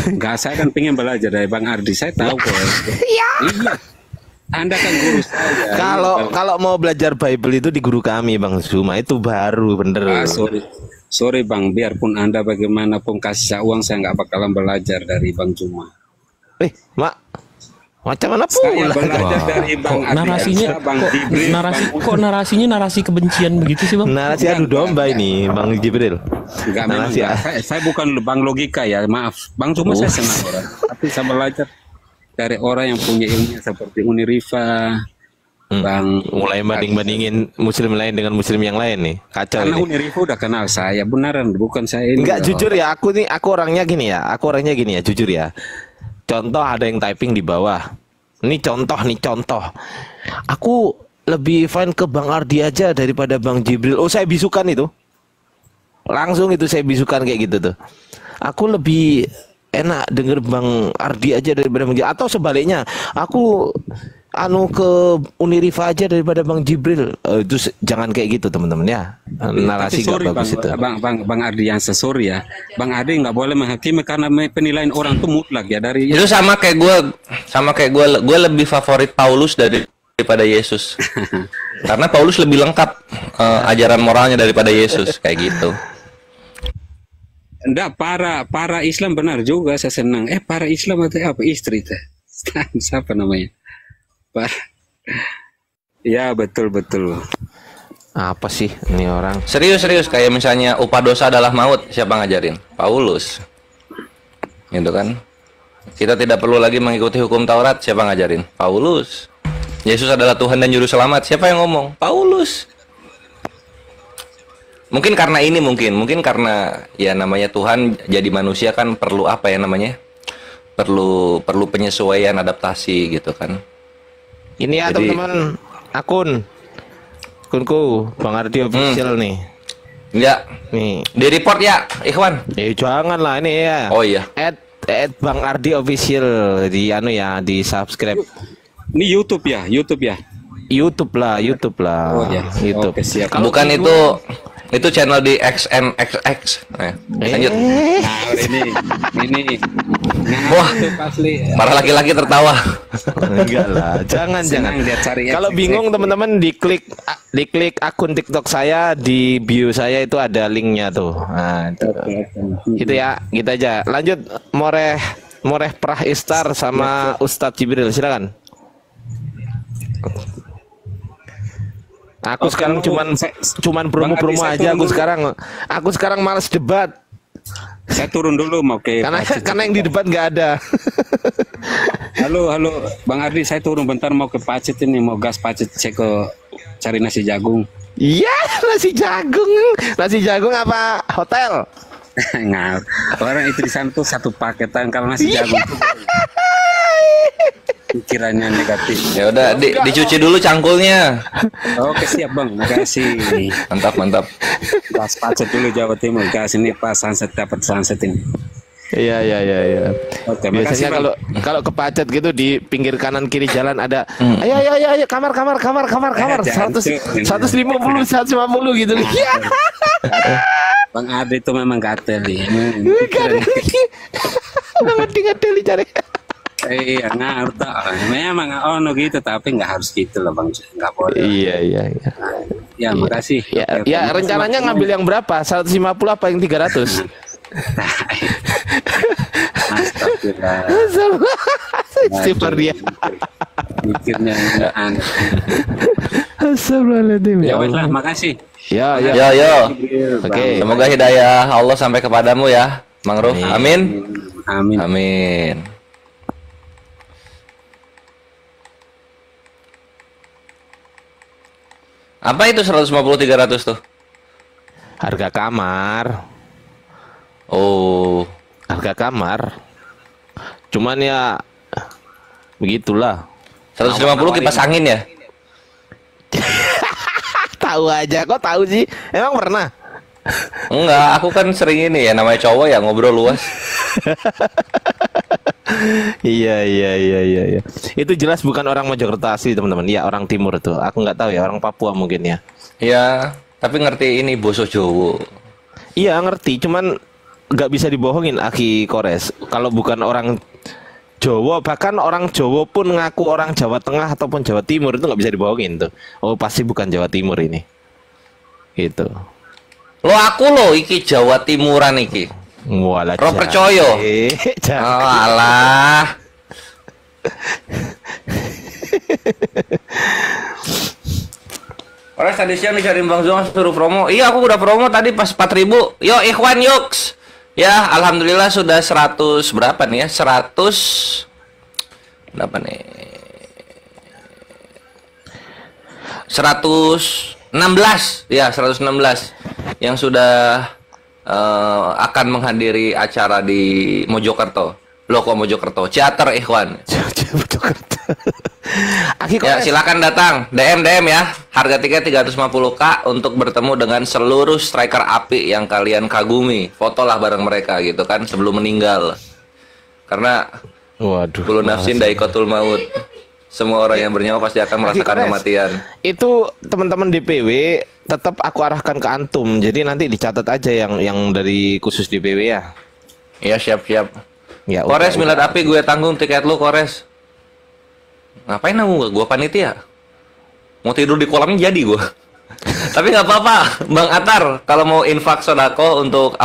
Enggak, saya kan pengen belajar dari Bang Ardi. Saya tahu kok. Iya. Anda kan guru saya. Kalau mau belajar Bible itu di guru kami Bang Zuma, itu baru bener. Sorry Bang, biarpun Anda bagaimanapun kasih saya uang, saya nggak bakalan belajar dari Bang Zuma. Mak, macam mana pun? Saya belajar dari Bang Narasinya Bang Jibril. Narasinya narasi kebencian begitu sih Bang? Narasi adu domba ini Bang Jibril. Enggak, memang saya bukan Bang logika ya, maaf. Bang Zuma saya senang orang. Tapi saya belajar dari orang yang punya ilmunya seperti Unirifa, Bang. Mulai banding-bandingin muslim lain dengan muslim yang lain nih, kacau. Karena ini. Unirifa udah kenal saya, beneran bukan saya ini. Enggak, jujur ya, aku orangnya gini ya, jujur ya. Contoh ada yang typing di bawah. Ini contoh. Aku lebih fine ke Bang Ardi aja daripada Bang Jibril. Oh, saya bisukan itu. Langsung itu saya bisukan kayak gitu tuh. Aku lebih enak denger Bang Ardi aja daripada Bang Jibril, atau sebaliknya aku ke Unirifa aja daripada Bang Jibril. Itu jangan kayak gitu teman-teman ya. Narasi gak bagus itu. Bang Ardi yang sorry ya. Bang Ardi nggak boleh menghakimi karena penilaian orang itu mutlak ya dari. Itu sama kayak gue lebih favorit Paulus daripada Yesus. Karena Paulus lebih lengkap ajaran moralnya daripada Yesus kayak gitu. Enggak, para Islam benar juga saya senang. Para Islam atau apa istri teh? Siapa namanya? Ya betul. Apa sih ini orang? Serius kayak misalnya upah dosa adalah maut, siapa ngajarin? Paulus. Gitu kan? Kita tidak perlu lagi mengikuti hukum Taurat, siapa ngajarin? Paulus. Yesus adalah Tuhan dan juru selamat, siapa yang ngomong? Paulus. Mungkin karena ya namanya Tuhan jadi manusia kan perlu apa ya namanya? Perlu penyesuaian, adaptasi gitu kan. Ini ya teman-teman, akunku Bang Ardi Official nih. Enggak. Nih. Di report ya, Ikhwan. Jangan lah ini ya. Oh iya. Bang Ardi Official di di subscribe. Ini YouTube ya. YouTube lah. Oh ya. YouTube. Oke, siap. Bukan itu channel di XNXX. Lanjut. Nah, ini. Wah, para laki-laki tertawa. Enggak lah, jangan. Kalau bingung teman-teman diklik akun TikTok saya, di bio saya itu ada linknya tuh. Nah, gitu ya, gitu aja. Lanjut Moreh Prah Istar sama Ustadz Jibril, silakan. Aku sekarang cuman promo-promo aja. Aku sekarang malas debat. Saya turun dulu mau ke karena yang di debat nggak ada. Halo Bang Ardi, saya turun bentar mau ke Pacet ini, mau gas Pacet, saya ke cari nasi jagung. Iya, nasi jagung apa hotel? Nggak, orang itu di sana tuh satu paketan kalau nasi jagung tuh pikirannya negatif. Ya udah, dicuci dulu cangkulnya. Oke siap Bang, makasih. Mantap. Gas Pacet dulu Jawa Timur, gas ini pas sunset, dapat sunset ini. Iya. Oke, biasanya kalau ke Pacet gitu di pinggir kanan kiri jalan ada ayo kamar 150 150 gitu. Iya. Bang Ade itu memang gatel nih. Ngerti cari. Iya ngerti. Memang ono gitu tapi nggak harus gitu loh Bang. Nggak boleh. Iya. Ya makasih. Ya rencananya ngambil yang berapa? 150 apa yang 300? Astagfirullah. Dia mikirnya aneh. Astagfirullahaladzim. Ya wes lah, makasih. Ya. Oke. Semoga hidayah Allah sampai kepadamu ya, Mang Ruf. Amin. Apa itu 150-300 tuh? Harga kamar. Oh, harga kamar. Cuman ya begitulah. 150 kipas angin ya? Tahu aja, kok tahu sih? Emang pernah? Enggak, aku kan sering ini ya, namanya cowok ya ngobrol luas. Iya. Itu jelas bukan orang Mojokerto asli teman-teman. Iya orang timur tuh. Aku nggak tahu ya, orang Papua mungkin ya. Iya, tapi ngerti ini boso Jowo. Iya ngerti, cuman nggak bisa dibohongin Aki Kores. Kalau bukan orang Jawa, bahkan orang Jawa pun ngaku orang Jawa Tengah ataupun Jawa Timur itu nggak bisa dibohongin tuh. Oh pasti bukan Jawa Timur ini. Gitu. Lo aku lo iki Jawa Timuran iki. Walah. Roh percaya. Oh alah. Orang tadi siang dicari Bang Zong suruh promo. Iya aku udah promo tadi pas 4.000. Yo Ikhwan Yuks. Ya alhamdulillah sudah 100 berapa nih ya? 100 berapa nih? 116 ya 116 yang sudah akan menghadiri acara di Mojokerto. Loko Mojokerto, Teater Ikhwan. Mojokerto. Ya, silakan datang DM ya. Harga tiket 350.000 untuk bertemu dengan seluruh striker api yang kalian kagumi. Fotolah bareng mereka gitu kan sebelum meninggal. Karena kullu nafsin dha'iqatul maut. Semua orang yang bernyawa pasti akan merasakan kematian. Itu teman-teman DPW tetap aku arahkan ke antum. Jadi nanti dicatat aja yang dari khusus DPW ya. Iya, siap-siap. Ya, Kores milad api gue tanggung tiket lu Kores. Ngapain nanggung gue panitia? Mau tidur di kolamnya jadi gue. Tapi nggak apa-apa, Bang Atar. Kalau mau infak sodako untuk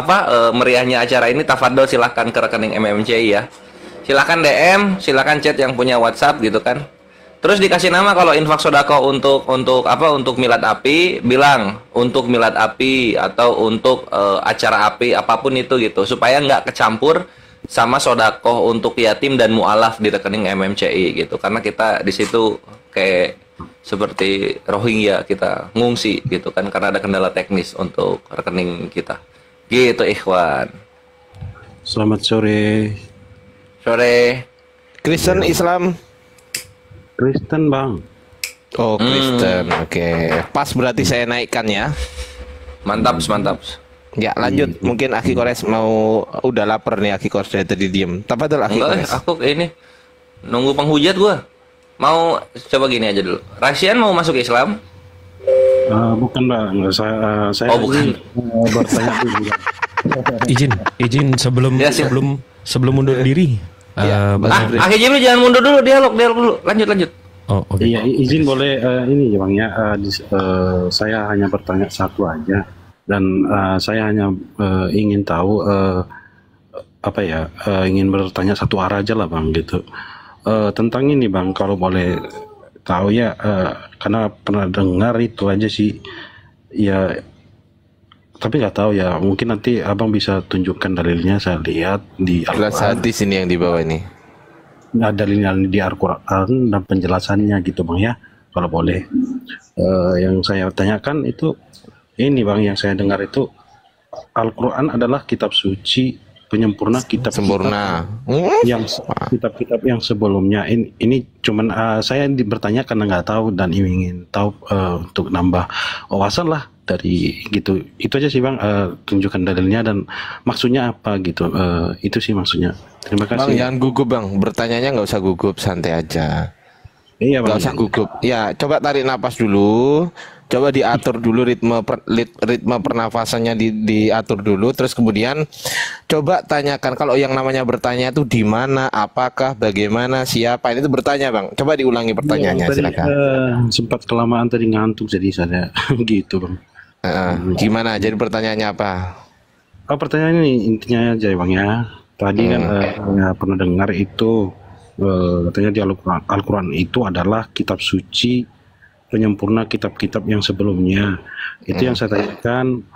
meriahnya acara ini, tafadol silahkan ke rekening MMCI ya. Silahkan DM, silahkan chat yang punya WhatsApp gitu kan. Terus dikasih nama kalau infak sodako untuk milad api, bilang untuk milad api atau untuk acara api apapun itu gitu, supaya nggak kecampur sama sodako untuk yatim dan mualaf di rekening MMCI gitu. Karena kita di situ kayak seperti Rohingya, kita ngungsi gitu kan karena ada kendala teknis untuk rekening kita. Gitu Ikhwan. Selamat sore. Sore. Kristen Islam. Kristen Bang. Oh Kristen, oke. Pas berarti saya naikkan ya. Mantap. Ya lanjut, mungkin Aki Kores mau udah lapar nih Aki Kores dari tadi diem. Tafadhol Aki Kores. Aku ini nunggu penghujat gua. Mau coba gini aja dulu. Rasian mau masuk Islam? Bukan Bang, saya bukan. Bertanya dulu. Izin sebelum mundur diri. Aki Jimli jangan mundur dulu, dialog dulu. Lanjut. Oh, okay. Iya, izin boleh ini ya Bang ya. Saya hanya bertanya satu aja dan saya hanya ingin tahu ingin bertanya satu arah aja lah Bang gitu. Tentang ini Bang, kalau boleh tahu ya, karena pernah dengar itu aja sih ya, tapi nggak tahu ya, mungkin nanti abang bisa tunjukkan dalilnya. Saya lihat di Kelas Al-Quran, hadis ini yang di bawah ini. ada dalilnya di Al-Quran dan penjelasannya gitu bang ya, kalau boleh. Yang saya tanyakan itu ini bang, yang saya dengar itu Al-Quran adalah kitab suci penyempurna kitab Sempurna. yang kitab-kitab yang sebelumnya. Ini cuman saya bertanya karena nggak tahu dan ingin tahu, untuk nambah wawasan lah dari gitu. Itu aja sih bang, tunjukkan dalilnya dan maksudnya apa gitu. Itu sih maksudnya. Terima Bang, kasih. jangan gugup bang. Bertanyanya nggak usah gugup, santai aja. Iya bang. Nggak usah gugup. Ya, coba tarik napas dulu. Coba diatur dulu ritme pernafasannya diatur dulu. Terus kemudian coba tanyakan, kalau yang namanya bertanya itu di mana, apakah, bagaimana, siapa. Ini tuh bertanya bang. Coba diulangi pertanyaannya, Tadi, silakan. sempat kelamaan tadi ngantuk jadi saya gitu bang. Gimana? Jadi pertanyaannya apa? Pertanyaan ini intinya aja ya bang ya. Tadi kan saya pernah dengar itu, katanya di Al-Quran itu adalah kitab suci penyempurna kitab-kitab yang sebelumnya. Itu yang saya tanyakan,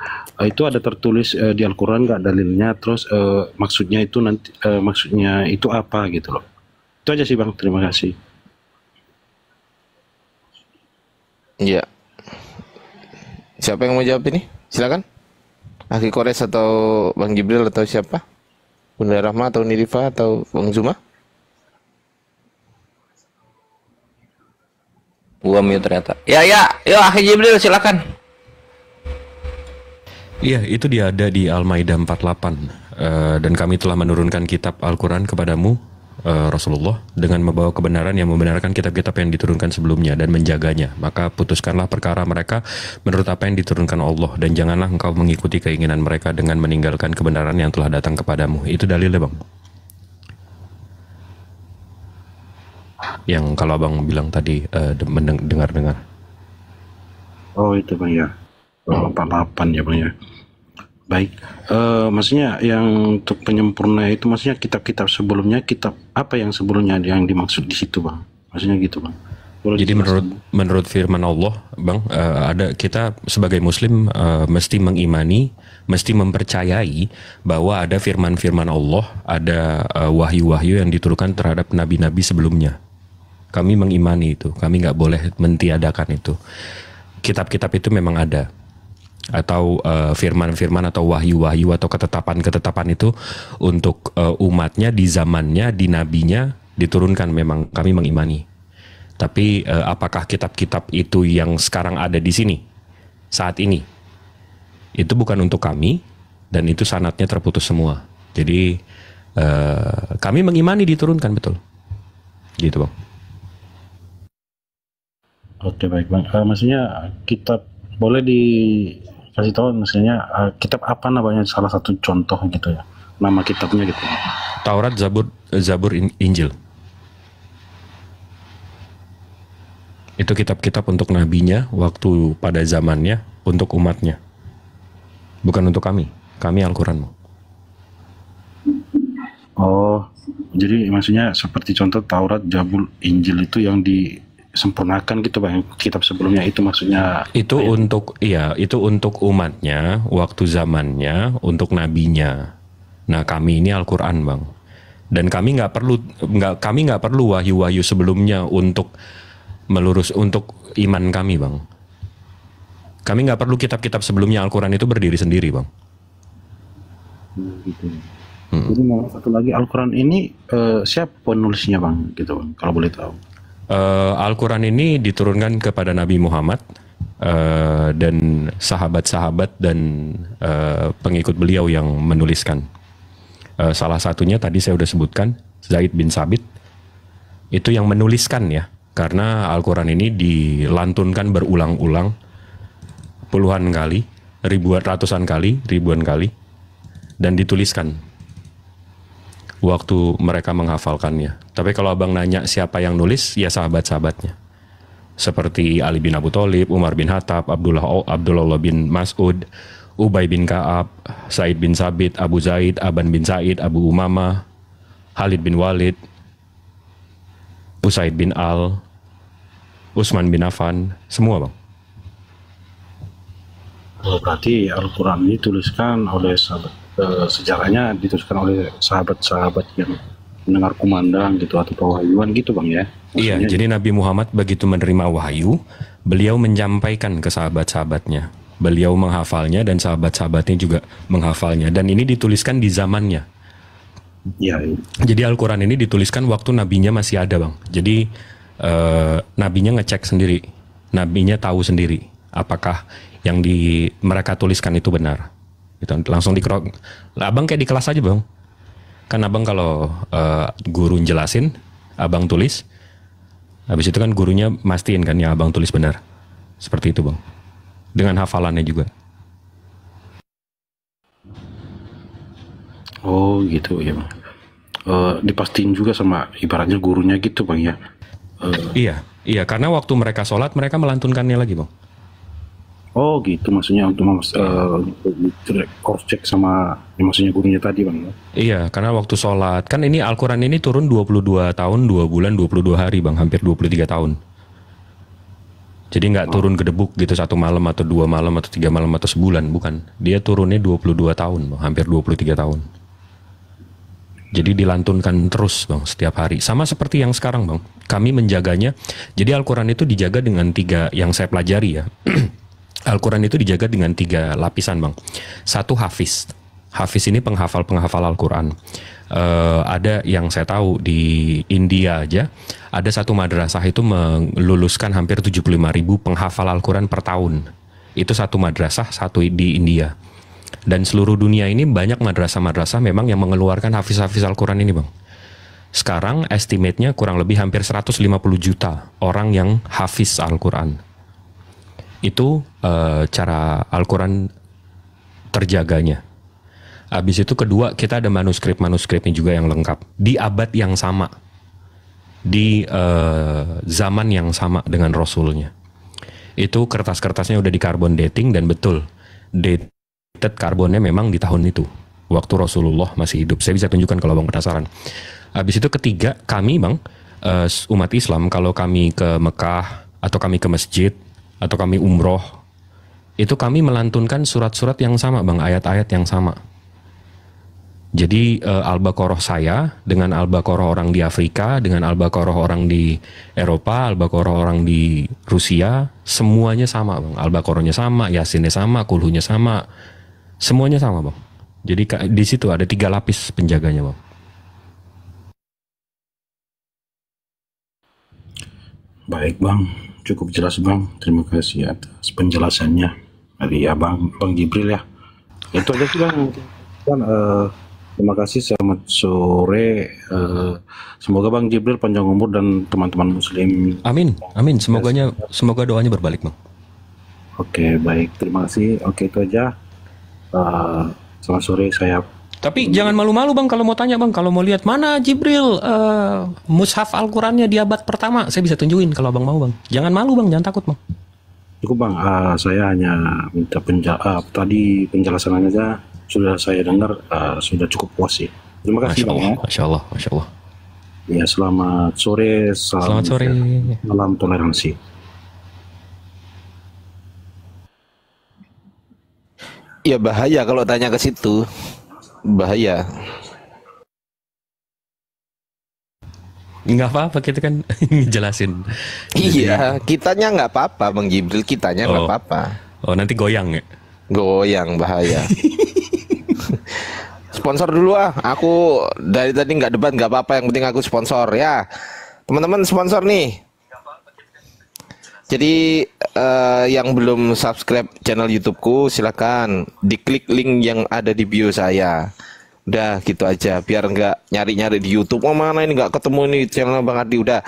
itu ada tertulis di Al-Quran nggak dalilnya, terus maksudnya itu nanti, maksudnya itu apa gitu loh. Itu aja sih bang, terima kasih. Iya. Siapa yang mau jawab ini? Silakan. Akhi Kores atau Bang Jibril atau siapa? Bunda Rahma atau Nirifa atau Bang Zuma? Gua mute ternyata. Ya, yuk Akhi Jibril silakan. Iya, itu dia ada di Al-Maidah 48. Dan kami telah menurunkan kitab Al-Quran kepadamu, Rasulullah, dengan membawa kebenaran yang membenarkan kitab-kitab yang diturunkan sebelumnya dan menjaganya. Maka putuskanlah perkara mereka menurut apa yang diturunkan Allah, dan janganlah engkau mengikuti keinginan mereka dengan meninggalkan kebenaran yang telah datang kepadamu. Itu dalilnya bang. Yang kalau abang bilang tadi dengar-dengar. Oh itu bang ya, 48 ya bang ya. Baik, maksudnya yang untuk penyempurna itu maksudnya kitab-kitab sebelumnya, kitab apa yang sebelumnya yang dimaksud di situ bang? Maksudnya gitu bang. Boleh Jadi dijelaskan? menurut firman Allah bang, ada kita sebagai Muslim mesti mengimani, mesti mempercayai bahwa ada firman-firman Allah, ada wahyu-wahyu yang diturunkan terhadap nabi-nabi sebelumnya. Kami mengimani itu, kami nggak boleh mentiadakan itu. Kitab-kitab itu memang ada, atau firman-firman atau wahyu-wahyu atau ketetapan-ketetapan itu untuk umatnya di zamannya, di nabinya diturunkan, memang kami mengimani. Tapi apakah kitab-kitab itu yang sekarang ada di sini saat ini itu bukan untuk kami, dan itu sanadnya terputus semua. Jadi kami mengimani diturunkan, betul. Gitu bang. Oke baik bang, maksudnya kitab boleh dikasih tahu maksudnya kitab apa namanya, salah satu contoh gitu ya, nama kitabnya gitu. Taurat, Zabur, Injil. Itu kitab-kitab untuk nabinya waktu pada zamannya, untuk umatnya. Bukan untuk kami Al-Quran. Oh, jadi maksudnya seperti contoh Taurat, Zabur, Injil itu yang disempurnakan gitu bang, kitab sebelumnya itu maksudnya. Itu untuk itu untuk umatnya waktu zamannya, untuk nabinya. Nah kami ini Al-Quran bang, dan kami nggak perlu wahyu-wahyu sebelumnya untuk melurus untuk iman kami bang. Kami nggak perlu kitab-kitab sebelumnya, Al-Quran itu berdiri sendiri bang. Gitu. Jadi mau satu lagi, Al-Quran ini siapa penulisnya bang gitu bang, kalau boleh tahu? Al-Quran ini diturunkan kepada Nabi Muhammad dan sahabat-sahabat dan pengikut beliau yang menuliskan. Salah satunya tadi saya sudah sebutkan, Zaid bin Sabit, itu yang menuliskan ya, karena Al-Quran ini dilantunkan berulang-ulang puluhan kali, ratusan kali, ribuan kali, dan dituliskan waktu mereka menghafalkannya. Tapi kalau abang nanya siapa yang nulis, ya sahabat-sahabatnya. Seperti Ali bin Abu Thalib, Umar bin Khattab, Abdullah bin Mas'ud, Ubay bin Ka'ab, Said bin Sabit, Abu Zaid, Aban bin Said, Abu Umamah, Khalid bin Walid, Usaid bin Al, Utsman bin Affan, semua bang. Oh, berarti Al-Quran ini dituliskan oleh sahabat, sejarahnya dituliskan oleh sahabat-sahabat yang mendengar kumandang gitu atau pewahyuan gitu bang ya? Iya, Maksudnya, jadi Nabi Muhammad begitu menerima wahyu, beliau menyampaikan ke sahabat-sahabatnya. Beliau menghafalnya dan sahabat-sahabatnya juga menghafalnya. Dan ini dituliskan di zamannya. iya. Jadi Al-Quran ini dituliskan waktu nabinya masih ada bang. Jadi nabinya ngecek sendiri. Nabinya tahu sendiri apakah yang mereka tuliskan itu benar. Gitu. Langsung abang kayak di kelas aja bang. Kan abang kalau guru jelasin, abang tulis. Habis itu kan gurunya mastiin kan yang abang tulis benar. Seperti itu bang. Dengan hafalannya juga. Oh gitu ya bang. Dipastiin juga sama ibaratnya gurunya gitu bang ya. Iya, karena waktu mereka sholat mereka melantunkannya lagi bang. Oh gitu maksudnya untuk cross check sama maksudnya gurunya tadi bang ya. Iya, karena waktu sholat kan ini Al-Quran ini turun 22 tahun, 2 bulan, 22 hari bang, hampir 23 tahun. Jadi nggak turun gedebuk gitu 1 malam atau 2 malam atau 3 malam atau sebulan, bukan. Dia turunnya 22 tahun bang, hampir 23 tahun. Jadi dilantunkan terus bang setiap hari. Sama seperti yang sekarang bang. Kami menjaganya. Jadi Al-Quran itu dijaga dengan 3 yang saya pelajari ya. Al-Quran itu dijaga dengan 3 lapisan bang. 1 hafiz. Hafiz ini penghafal Al-Quran. Ada yang saya tahu di India aja. Ada 1 madrasah itu meluluskan hampir 75.000 penghafal Al-Quran per tahun. Itu 1 madrasah, 1 di India. Dan seluruh dunia ini banyak madrasah-madrasah memang yang mengeluarkan hafiz-hafiz Al-Quran ini bang. Sekarang estimate-nya kurang lebih hampir 150 juta orang yang hafiz Al-Quran. Itu cara Al-Quran terjaganya. Habis itu kedua, kita ada manuskripnya juga yang lengkap. Di abad yang sama. Di zaman yang sama dengan Rasulnya. Itu kertas-kertasnya udah di carbon dating dan betul. Dated karbonnya memang di tahun itu. Waktu Rasulullah masih hidup. Saya bisa tunjukkan kalau bang penasaran. Habis itu ketiga, kami bang, umat Islam, kalau kami ke Mekah, atau kami ke masjid, atau kami umroh, itu kami melantunkan surat-surat yang sama bang, ayat-ayat yang sama. Jadi Al-Baqarah saya dengan Al-Baqarah orang di Afrika, dengan Al-Baqarah orang di Eropa, Al-Baqarah orang di Rusia, semuanya sama bang. Al-Baqarahnya sama, Yasinnya sama, Kulhunya sama, semuanya sama bang. Jadi di situ ada 3 lapis penjaganya bang. Baik bang, cukup jelas bang. Terima kasih atas penjelasannya dari abang, Bang Jibril ya. Itu aja sih bang. Terima kasih, selamat sore. Semoga Bang Jibril panjang umur dan teman-teman muslim. Amin, amin. Semoga doanya berbalik bang. Oke, baik. Terima kasih. Oke, itu aja. Selamat sore, saya. Tapi jangan malu-malu bang kalau mau tanya bang, kalau mau lihat mana Jibril mushaf Al-Qurannya di abad pertama, saya bisa tunjukin kalau abang mau bang. Jangan malu bang, jangan takut bang. Cukup bang, saya hanya minta tadi penjelasan aja sudah saya dengar, sudah cukup puas sih. Terima kasih bang. Masya Allah, Masya Allah. Ya, selamat sore. Selamat sore. Salam toleransi. Ya bahaya kalau tanya ke situ. Bahaya. Nggak apa-apa, kita kan ngejelasin. Iya, kitanya nggak apa-apa Bang Jibril, kitanya nggak apa-apa. Oh, nanti goyang ya? Goyang, bahaya. Sponsor dulu aku dari tadi nggak debat nggak apa-apa, yang penting aku sponsor ya. Teman-teman sponsor nih. Jadi yang belum subscribe channel YouTubeku silakan diklik link yang ada di bio saya. Udah gitu aja, biar nggak nyari-nyari di YouTube. Oh mana ini nggak ketemu nih channel Bang Ardi. Udah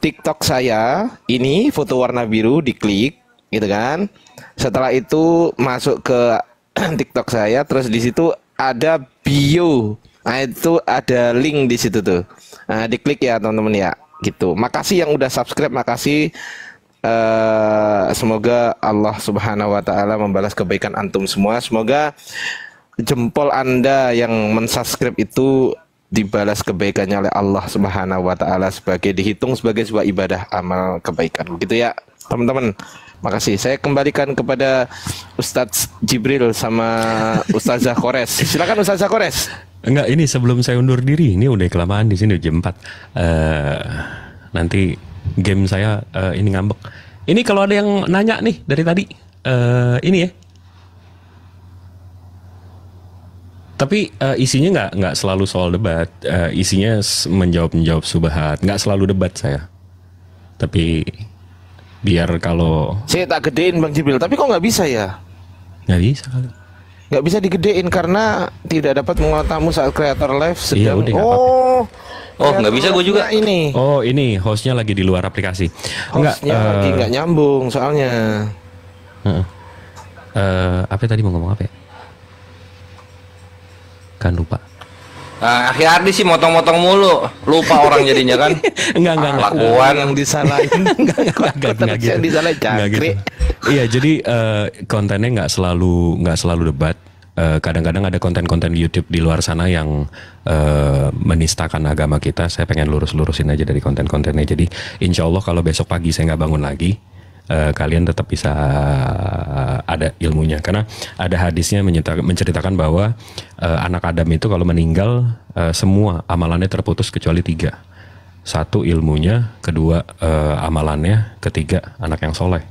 TikTok saya ini foto warna biru, diklik gitu kan. Setelah itu masuk ke TikTok saya, terus di situ ada bio. Nah itu ada link di situ tuh. Nah, diklik ya teman-teman ya. Gitu. Makasih yang udah subscribe, makasih. Semoga Allah Subhanahu wa taala membalas kebaikan antum semua. Semoga jempol Anda yang mensubscribe itu dibalas kebaikannya oleh Allah Subhanahu wa taala sebagai dihitung sebagai sebuah ibadah amal kebaikan. Begitu ya, teman-teman. Makasih. Saya kembalikan kepada Ustadz Jibril sama Ustazah Kores. Silakan Ustazah Kores. Enggak, ini sebelum saya undur diri, ini udah kelamaan di sini jam 4. Nanti game saya ini ngambek. Ini kalau ada yang nanya nih dari tadi, ini ya. Tapi isinya nggak selalu soal debat, isinya menjawab subhat, nggak selalu debat saya. Tapi biar kalau saya tak gedein Bang Jibril, tapi kok nggak bisa ya? Nggak bisa kali. Nggak bisa digedein karena tidak dapat mengulang tamu saat kreator live Iya, sedang. udah, Nggak bisa gue juga. Ini. Oh, ini hostnya lagi di luar aplikasi. Hostnya lagi nggak nyambung soalnya. Apa tadi mau ngomong apa ya? Kan lupa. Nah, Akhi Ardi sih motong-motong mulu, lupa orang jadinya kan. Enggak. Lakuan yang disalahin. Enggak gitu. Yang disalahin cangkrik. Iya, jadi kontennya nggak selalu debat. Kadang-kadang ada konten-konten di YouTube di luar sana yang menistakan agama kita. Saya pengen lurusin aja dari konten-kontennya. Jadi insya Allah kalau besok pagi saya nggak bangun lagi, kalian tetap bisa ada ilmunya. Karena ada hadisnya menceritakan bahwa anak Adam itu kalau meninggal semua amalannya terputus kecuali 3. 1 ilmunya, 2 amalannya, 3 anak yang soleh.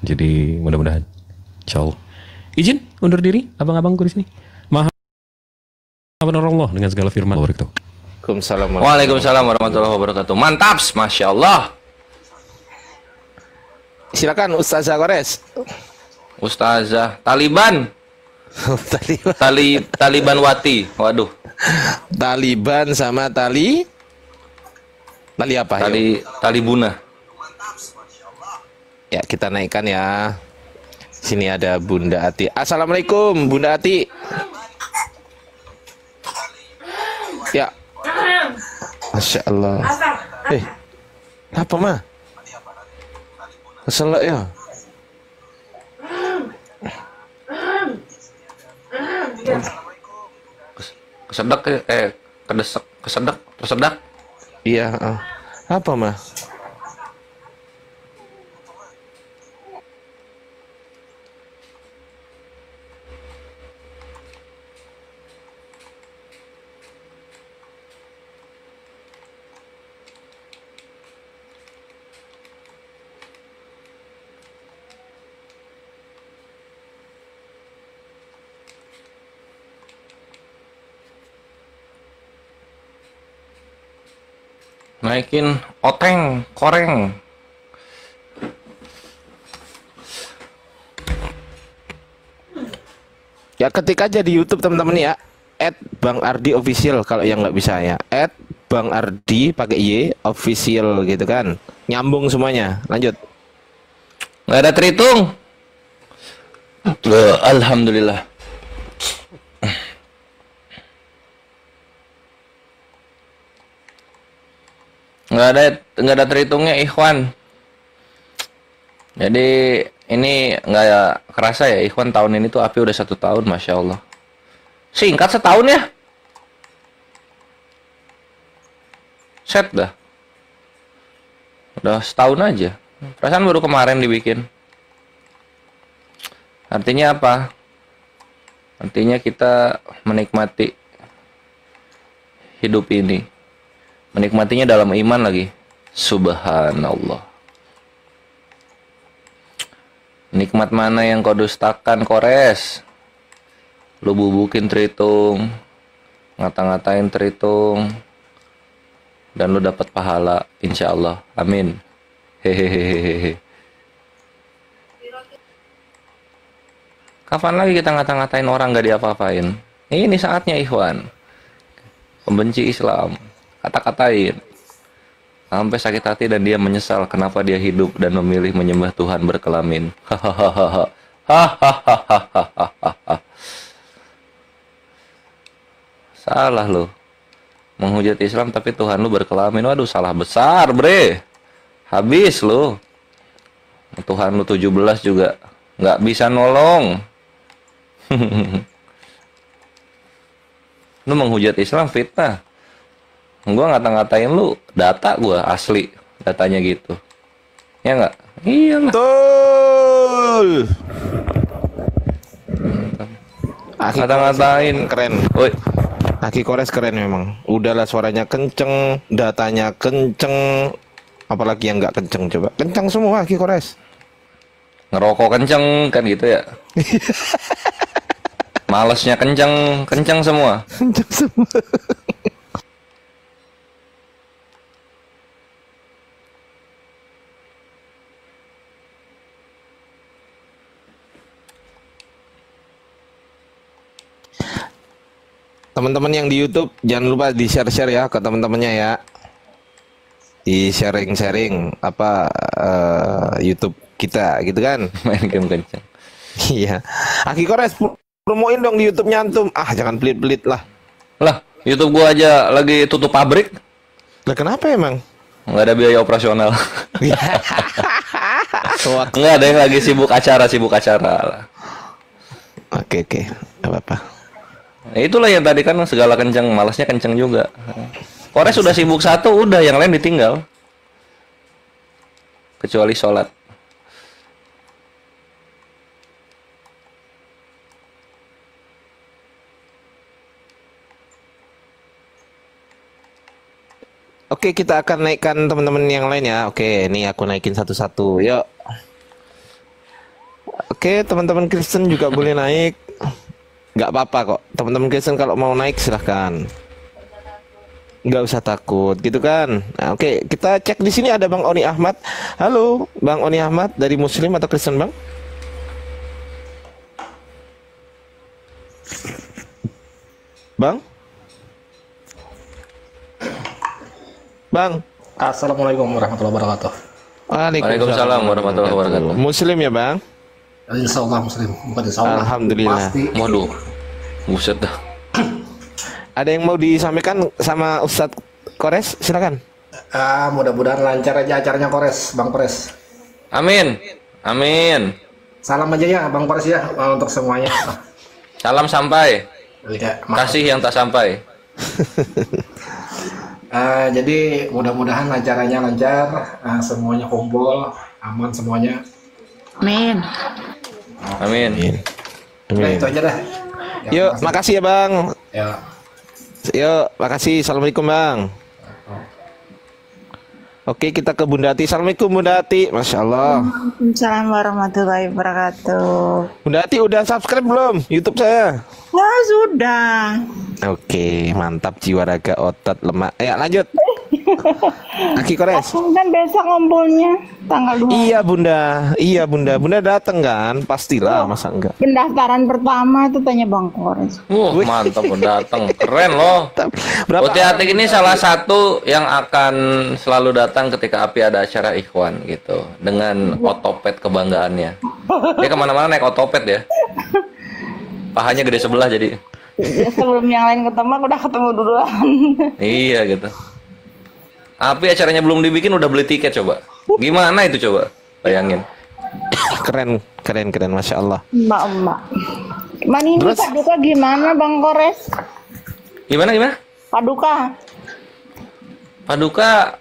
Jadi mudah-mudahan insya Allah. Izin undur diri abang-abangku di sini. Maha Allah dengan segala firman. Waalaikumsalam warahmatullahi wabarakatuh. Mantap, masya Allah. Silakan Ustazah Kores. Ustazah Taliban. Taliban Wati. Waduh. Taliban sama tali apa? Tali Buna. Ya, kita naikkan ya. Sini ada Bunda Ati. Assalamualaikum Bunda Ati. Ya. Masya Allah. Apa mah? Keselak ya. Kesedak. Iya. Apa mah? Naikin oteng, koreng. Ya, ketik aja di YouTube teman-teman ya. @BangArdi_official kalau yang nggak bisa ya. @BangArdi pakai Y official gitu kan. Nyambung semuanya. Lanjut. Nggak ada terhitung. Alhamdulillah. Nggak ada terhitungnya, Ikhwan. Jadi ini nggak kerasa ya, Ikhwan, tahun ini tuh api udah 1 tahun, masya Allah. Singkat setahun ya. Set dah. Udah setahun aja. Perasaan baru kemarin dibikin. Artinya apa? Artinya kita menikmati hidup ini. Menikmatinya dalam iman lagi. Subhanallah. Nikmat mana yang kau dustakan, Kores? Lu bubukin terhitung, ngata-ngatain terhitung, dan lu dapat pahala, insya Allah. Amin. Hehehehe. Kapan lagi kita ngata-ngatain orang gak diapa-apain? Ini saatnya, Ikhwan. Pembenci Islam, kata-katain sampai sakit hati dan dia menyesal kenapa dia hidup dan memilih menyembah Tuhan berkelamin. Hahaha. Salah lo menghujat Islam tapi Tuhan lu berkelamin. Waduh, salah besar, bre. Habis lo. Tuhan lu 17 juga nggak bisa nolong. Lu menghujat Islam fitnah. Gua ngata-ngatain lu, data gua asli, datanya gitu. Ya nggak? Iya lah. Betul. Ngata-ngatain. Keren. Woi, Aki Kores keren memang. Udahlah suaranya kenceng, datanya kenceng. Apalagi yang nggak kenceng coba. Kenceng semua Aki Kores. ngerokok kenceng kan gitu ya. Malesnya kenceng, kenceng semua. Kenceng semua. Teman-teman yang di YouTube jangan lupa di share-share ya ke teman-temannya ya. Di sharing-sharing apa YouTube kita gitu kan. Main game kenceng. Iya. Aki Kores promoin dong di YouTube-nya antum. Ah, jangan pelit-pelit lah. Lah, YouTube gua aja lagi tutup pabrik. Lah kenapa emang? Nggak ada biaya operasional. Nggak ada yang lagi sibuk acara lah. Oke, nggak apa-apa. Nah, itulah yang tadi kan segala kenceng, malasnya kenceng juga. Kores sudah sibuk satu, udah yang lain ditinggal. Kecuali sholat. Oke, kita akan naikkan teman-teman yang lain ya. Oke, ini aku naikin satu-satu. Yuk. Oke, teman-teman Kristen juga boleh naik. Nggak apa-apa kok. Teman-teman Kristen kalau mau naik silahkan. Nggak usah takut, gitu kan. Nah, oke, kita cek di sini ada Bang Oni Ahmad. Halo, Bang Oni Ahmad dari Muslim atau Kristen, Bang? Bang? Bang? Assalamualaikum warahmatullahi wabarakatuh. Waalaikumsalam warahmatullahi wabarakatuh. Muslim ya, Bang? Insya Allah Muslim, bukan insya Allah. Alhamdulillah. Pasti. Waduh, buset dah. Ada yang mau disampaikan sama Ustadz Kores? Silakan. Mudah-mudahan lancar aja acaranya Kores, Bang Kores. Amin, amin. Salam aja ya Bang Kores ya untuk semuanya. Salam sampai. Ya, maaf. Kasih yang tak sampai. Jadi mudah-mudahan acaranya lancar, semuanya kumpul, aman semuanya. Amin. Amin. Nah, itu aja dah. Yuk, makasih ya Bang. Ya. Yuk, makasih. Assalamualaikum Bang. Oke, kita ke Bunda Ati. Assalamualaikum Bunda Ati. Masya Allah. Waalaikumsalam warahmatullahi wabarakatuh. Bunda Ati udah subscribe belum YouTube saya? Ya sudah. Oke, mantap, jiwa raga otot lemak. Ayo lanjut. Aki Kores. Kan besok ngumpulnya tanggal 2. Iya Bunda. Bunda datang kan? Pastilah, masa enggak? Pendaftaran pertama itu tanya Bang Kores. Mantap datang. Keren loh. Berapa? Uti Atik ini salah satu yang akan selalu datang ketika Api ada acara ikhwan gitu. Dengan otopet kebanggaannya. Dia kemana-mana naik otopet ya. Pahanya gede sebelah jadi. Ya, sebelum yang lain ketemu, aku udah ketemu duluan. Iya gitu. Api acaranya belum dibikin udah beli tiket coba. Gimana itu coba? Bayangin. Keren, Masya Allah. Mbak. Gimana ini Terus? Paduka gimana Bang Kores? Gimana? Paduka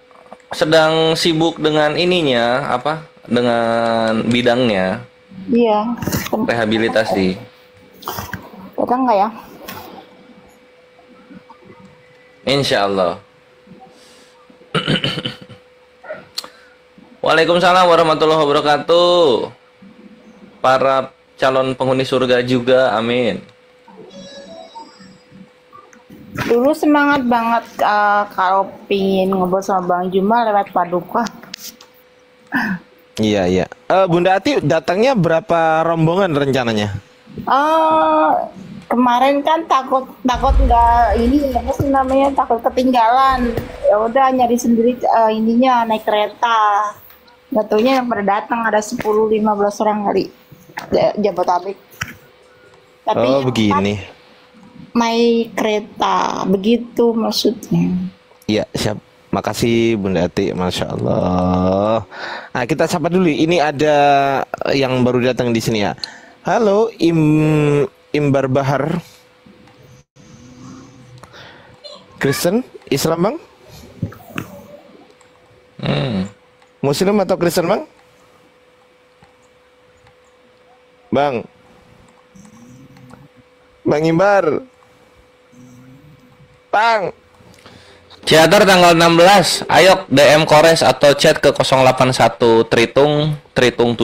sedang sibuk dengan ininya apa? Dengan bidangnya Iya. rehabilitasi. Datang nggak ya? Insya Allah. Waalaikumsalam warahmatullahi wabarakatuh. Para calon penghuni surga juga, amin. Dulu semangat banget kalau pingin ngobrol sama Bang Juma lewat Paduka. Iya. Bunda Ati datangnya berapa rombongan rencananya? Kemarin kan takut nggak ini apa sih namanya, takut ketinggalan. Ya udah nyari sendiri ininya naik kereta. Nggak taunya yang pada datang ada 10-15 orang kali Jabotabek. Tapi begini. naik kereta begitu maksudnya. Iya, siap. Makasih Bunda Ati, Masya Allah. Nah, kita sapa dulu. Ini ada yang baru datang di sini ya. Halo, Imbar Bahar. Kristen, Islam Bang? Muslim atau Kristen, Bang? Bang Imbar. Bang. Teater tanggal 16. Ayo DM Kores atau chat ke 081 Tritung 75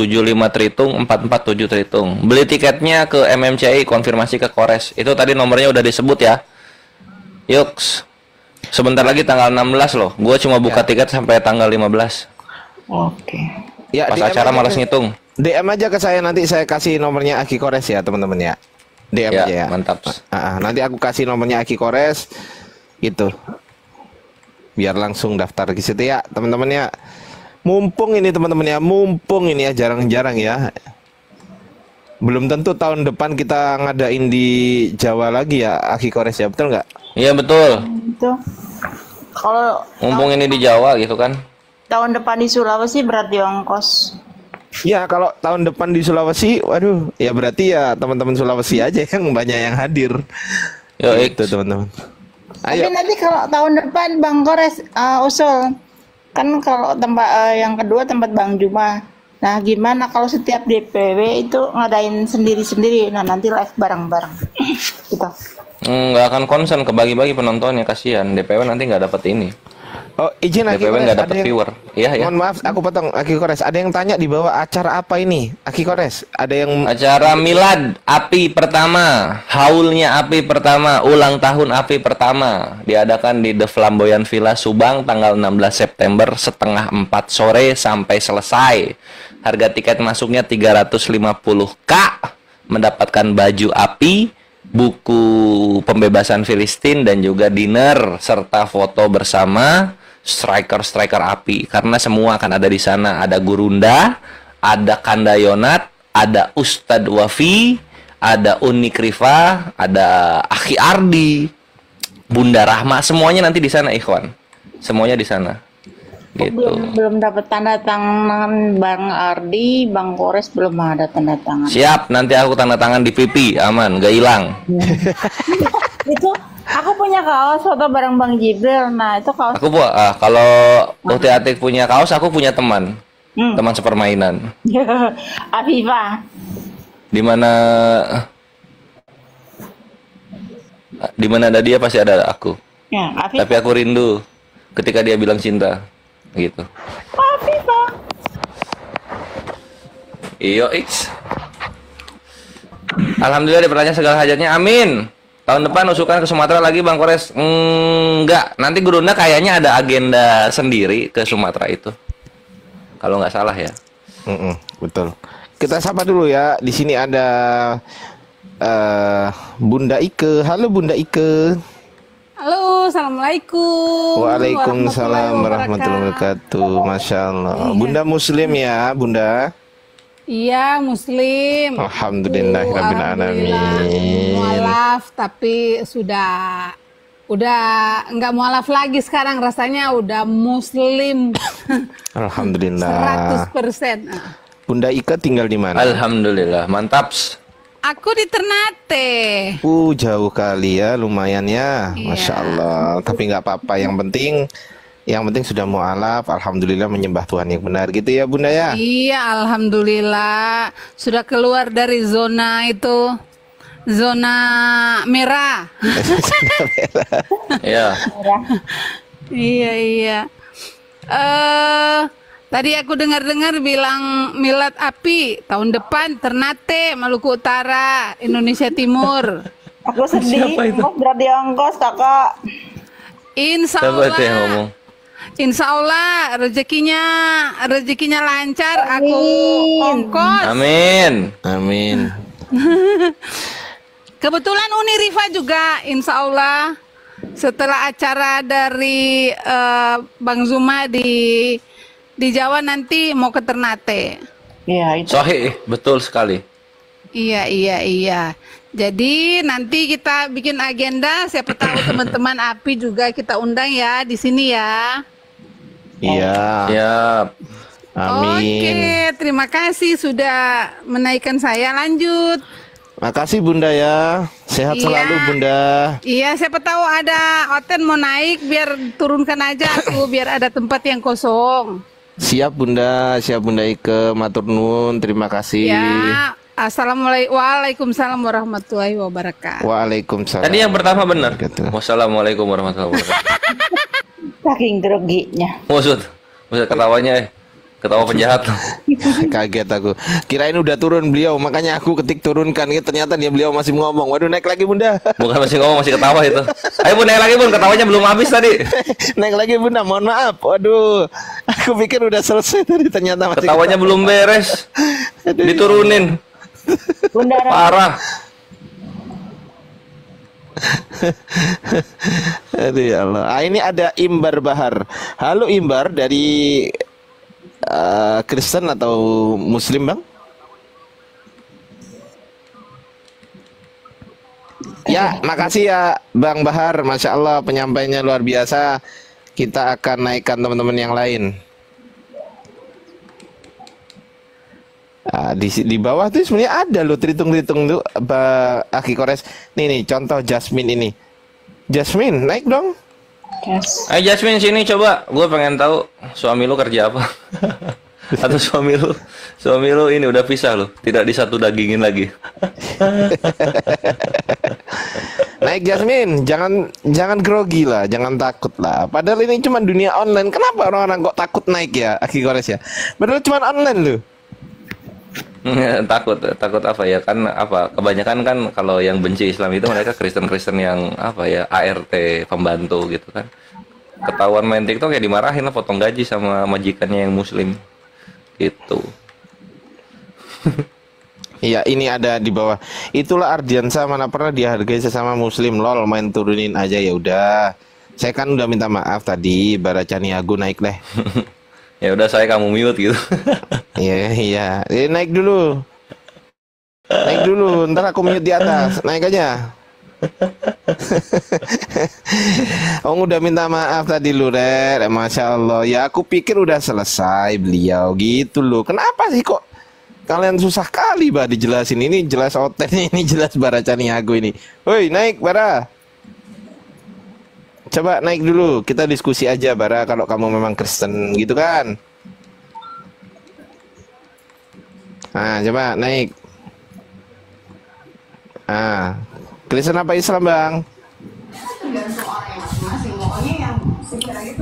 Tritung 447 Tritung. Beli tiketnya ke MMCI, konfirmasi ke Kores. Itu tadi nomornya udah disebut ya. Yuks. Sebentar lagi tanggal 16 loh. Gua cuma buka tiket sampai tanggal 15. Oke. Ya, Pas DM acara aja malas ke- ngitung. DM aja ke saya, nanti saya kasih nomornya Aki Kores ya, teman-teman ya. DM Ya, aja ya. mantap. Nanti aku kasih nomornya Aki Kores gitu. Biar langsung daftar ke situ ya, teman-teman ya. Mumpung ini teman-teman ya, mumpung ini ya, jarang-jarang ya. Belum tentu tahun depan kita ngadain di Jawa lagi ya, Aki Kores ya, betul nggak? Iya betul. Itu kalau Mumpung ini di Jawa gitu kan. tahun depan di Sulawesi berarti ongkos. Ya kalau tahun depan di Sulawesi, waduh, ya berarti ya teman-teman Sulawesi aja yang banyak yang hadir. Yo, Itu teman-teman. Ayo. Tapi nanti kalau tahun depan Bang Kores usul kan kalau tempat yang kedua tempat Bang Juma. Nah, gimana kalau setiap DPW itu ngadain sendiri-sendiri? Nah, nanti live bareng-bareng. Gitu. Nggak akan konsen kebagi-bagi penontonnya, kasihan. DPW nanti nggak dapat ini. Oh, izin Aki DPW Kores, nggak ada dapat yang- viewer. Iya ya. Mohon maaf, aku potong Aki Kores. Ada yang tanya di bawah, acara apa ini? Aki Kores, ada yang Acara milad api pertama, haulnya api pertama, ulang tahun api pertama diadakan di The Flamboyant Villa Subang tanggal 16 September setengah 4 sore sampai selesai. Harga tiket masuknya 350.000, mendapatkan baju api, buku pembebasan Filistin dan juga dinner serta foto bersama striker api, karena semua akan ada di sana. Ada Gurunda, ada Kandayonat, ada Ustadz Wafi, ada Unik Rifa, ada Akhi Ardi, Bunda Rahma, semuanya nanti di sana, ikhwan. Semuanya di sana. Gitu. Belum dapat tanda tangan Bang Ardi, Bang Kores belum ada tanda tangan. Siap, nanti aku tanda tangan di pipi, aman, gak hilang. Itu aku punya kaos foto bareng Bang Jibril. Nah, itu kaos Aku kalau Ukti Atik punya kaos, aku punya teman. Teman sepermainan. Afifah. Di mana ada dia pasti ada aku. Ya, Afifah. Tapi aku rindu ketika dia bilang cinta, gitu. Afifah. Iyo, X. Alhamdulillah dipertanya segala hajatnya. Amin. Tahun depan usukan ke Sumatera lagi, Bang Kores. Enggak. Nanti Gurunda kayaknya ada agenda sendiri ke Sumatera itu. Kalau nggak salah ya. betul. Kita sapa dulu ya. Di sini ada Bunda Ike. Halo Bunda Ike. Halo, assalamualaikum. Waalaikumsalam warahmatullahi wabarakatuh. Masya Allah. Bunda Muslim ya, Bunda. Iya, Muslim. Alhamdulillahirabbil alamin. Mualaf, tapi udah nggak mualaf lagi sekarang, rasanya udah Muslim. Alhamdulillah. 100%. Bunda Ike tinggal di mana? Alhamdulillah, mantap. Aku di Ternate. Jauh kali ya, lumayan ya. Masya Allah. Tapi nggak apa-apa. Yang penting sudah mualaf. Alhamdulillah menyembah Tuhan yang benar gitu ya, Bunda ya. Iya, alhamdulillah sudah keluar dari zona merah. Iya. Iya. Tadi aku dengar-dengar bilang milad api tahun depan Ternate, Maluku Utara, Indonesia Timur. Aku sedih. Ongkos berarti ongkos, Kakak. Insya Siapa itu yang Allah. ngomong? Insya Allah rezekinya lancar. Aku ongkos. Amin. Amin. Kebetulan Uni Rifa juga, Insya Allah setelah acara dari Bang Zuma di Jawa nanti mau ke Ternate. Iya, itu. Sahih, betul sekali. Iya. Jadi nanti kita bikin agenda, siapa tahu teman-teman API juga kita undang ya di sini ya. Iya. Siap. Amin. Oke, terima kasih sudah menaikkan saya. Lanjut. Makasih Bunda ya. Sehat Iya. selalu Bunda. Iya, siapa tahu ada Oten mau naik, biar turunkan aja aku, biar ada tempat yang kosong. Siap Bunda Ike, matur nuwun, terima kasih. Ya, assalamualaikum, waalaikumsalam warahmatullahi wabarakatuh. Waalaikumsalam. Tadi yang pertama benar. Gitu. Wassalamualaikum warahmatullahi wabarakatuh. Saking groginya. Maksud ketawanya ketawa penjahat. Kaget aku. Kirain udah turun beliau, makanya aku ketik turunkan. Ternyata beliau masih ngomong. Waduh, naik lagi Bunda. Bukan masih ngomong, masih ketawa itu. Ayo Bun, naik lagi Bun, ketawanya belum habis tadi. Naik lagi Bunda, mohon maaf. Waduh, aku pikir udah selesai tadi, ternyata masih Ketawanya belum beres. Diturunin. Bunda Parah. Aduh ya Allah. Ini ada Imbar Bahar. Halo Imbar, dari Kristen atau Muslim Bang? Ya, makasih ya Bang Bahar. Masya Allah, penyampaiannya luar biasa. Kita akan naikkan teman-teman yang lain. Di bawah tuh sebenarnya ada loh tritung-tritung tuh Aki Kores. Nih contoh Jasmine ini. Jasmine, naik dong. Yes. Ayo Jasmine sini coba, gue pengen tahu suami lu kerja apa. Atau suami lu ini udah pisah lu, tidak di satu dagingin lagi. Naik Jasmine, jangan grogi lah, jangan takut lah. Padahal ini cuma dunia online. Kenapa orang-orang kok takut naik ya, Aki Kores ya? Padahal cuma online loh. takut apa ya, kan apa kebanyakan kan kalau yang benci Islam itu mereka Kristen yang apa ya, ART pembantu gitu kan, ketahuan main TikTok ya dimarahin lah, potong gaji sama majikannya yang Muslim gitu. Iya, ini ada di bawah. Itulah Ardiansa, mana pernah dihargai sesama Muslim. Lol, main turunin aja ya udah. Saya kan udah minta maaf tadi, Baracani Agu naik deh. Ya udah, saya kamu mute gitu. Iya. Naik dulu. Ntar aku mute di atas. Naik aja. Om udah minta maaf tadi lu, Red. Masya Allah. Ya aku pikir udah selesai beliau gitu loh. Kenapa sih kok kalian susah kali bah dijelasin? Ini jelas Oten, ini jelas Baracani Agu ini. Woi, naik Bara. Coba naik dulu, kita diskusi aja Bara, kalau kamu memang Kristen gitu kan. Nah, coba naik. Kristen apa Islam Bang?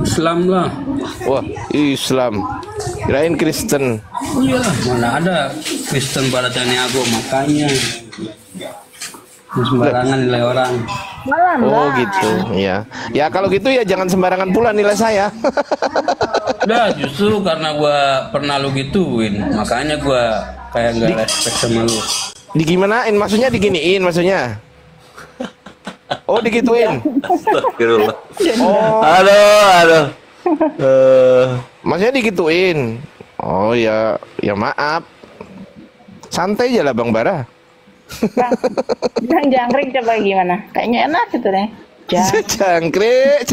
Islam lah. Wah, Islam. Kirain Kristen. Iya, mana ada Kristen Baracani Agu, makanya sembarangan nilai orang. Oh gitu, ya. Ya kalau gitu ya jangan sembarangan pula nilai saya. Udah, justru karena gua pernah lu gituin, makanya gua kayak nggak respect sama lu. Digimanain? Maksudnya diginiin maksudnya? Oh digituin. Astagfirullah. Oh, Aduh. maksudnya digituin. Oh ya, ya maaf. Santai aja lah Bang Bara. Bang jangkrik coba gimana? Kayaknya enak gitu deh. Jangkrik.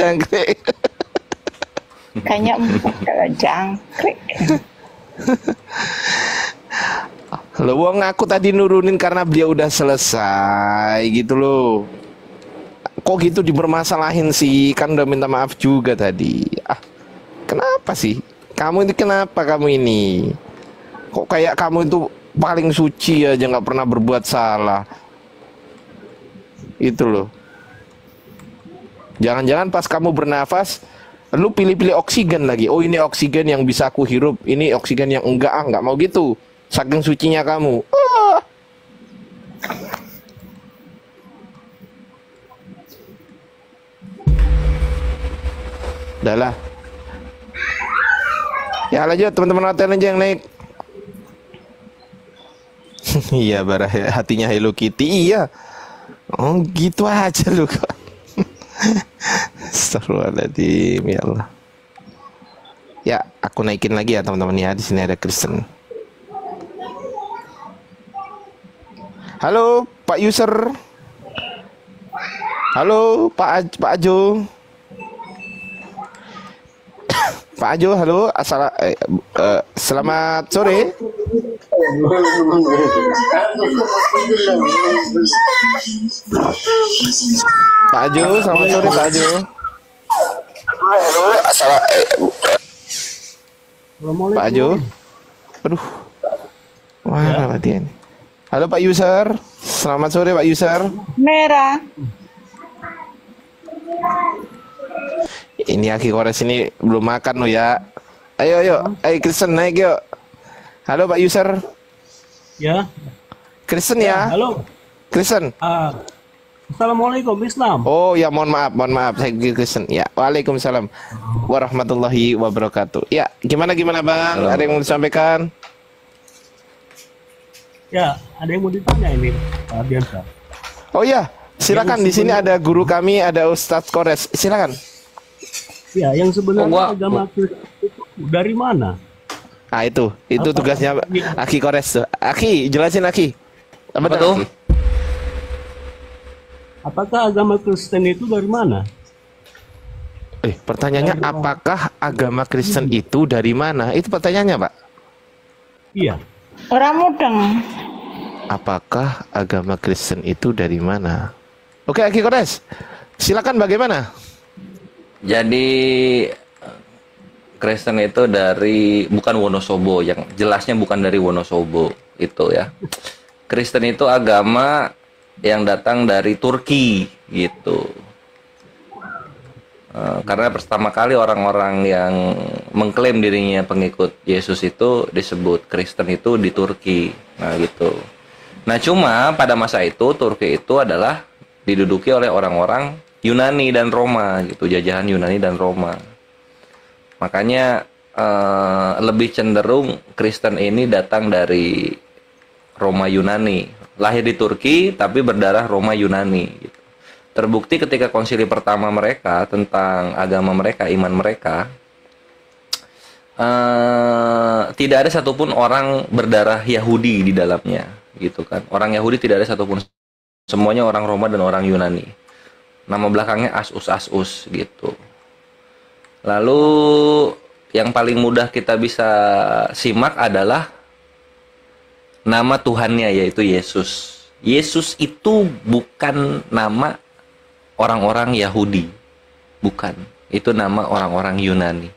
Kayaknya empuk kalau jangkrik. Loh, wong aku tadi nurunin karena beliau udah selesai gitu loh. Kok gitu dipermasalahin sih? Kan udah minta maaf juga tadi. Kenapa sih? Kamu ini kenapa kamu ini? Kok kayak kamu itu paling suci aja, nggak pernah berbuat salah. Itu loh. Jangan-jangan pas kamu bernafas, lu pilih-pilih oksigen lagi. Oh ini oksigen yang bisa aku hirup, ini oksigen yang enggak, nggak mau gitu. Saking sucinya kamu. Udah lah. Ya lanjut teman-teman hotel aja yang naik. Iya Bara, hatinya Hello Kitty. Iya. Oh gitu aja lu kok. Astagfirullahaladzim, ya Allah. Ya, aku naikin lagi ya teman-teman ya. Di sini ada Kristen. Halo Pak User. Halo Pak Ajo. Pak Ajo, halo. Selamat sore. Pak Aju, selamat sore Pak Aju. Pak Aju. Aduh. Wah, dia ini. Halo Pak User. Selamat sore Pak User. Merah. Ini Aki Kores ini belum makan loh ya. Ayo, ayo Kristen naik yuk. Halo Pak User. Ya. Kristen ya. Halo. Kristen. Assalamualaikum Islam. Oh ya, mohon maaf. Saya Kristen. Ya, waalaikumsalam warahmatullahi wabarakatuh. Ya, gimana Bang? Ada yang mau disampaikan? Ya, ada yang mau ditanya ini Pak Bianca. Oh ya, silakan. Di sini ada guru kami, ada Ustadz Kores. Silakan. Ya, yang sebenarnya agama Kristen itu dari mana? Ah, itu tugasnya Aki Kores tuh. Aki, jelasin Aki. Apa tuh? Aki? Apakah agama Kristen itu dari mana? Pertanyaannya apakah agama Kristen itu dari mana? Itu pertanyaannya, Pak. Iya. Orang mudeng. Apakah agama Kristen itu dari mana? Oke, Aki Kores. Silakan bagaimana? Jadi Kristen itu bukan Wonosobo, yang jelasnya bukan dari Wonosobo itu ya. Kristen itu agama yang datang dari Turki gitu. Karena pertama kali orang-orang yang mengklaim dirinya pengikut Yesus itu disebut Kristen itu di Turki. Nah gitu. Nah cuma pada masa itu Turki itu adalah diduduki oleh orang-orang Yunani dan Roma gitu, jajahan Yunani dan Roma. Makanya lebih cenderung Kristen ini datang dari Roma Yunani, lahir di Turki tapi berdarah Roma Yunani gitu. Terbukti ketika konsili pertama mereka tentang agama mereka, iman mereka, tidak ada satupun orang berdarah Yahudi di dalamnya gitu kan. Orang Yahudi tidak ada satupun, semuanya orang Roma dan orang Yunani. Nama belakangnya Asus gitu. Lalu yang paling mudah kita bisa simak adalah nama Tuhannya, yaitu Yesus. Yesus itu bukan nama orang-orang Yahudi, bukan. Itu nama orang-orang Yunani.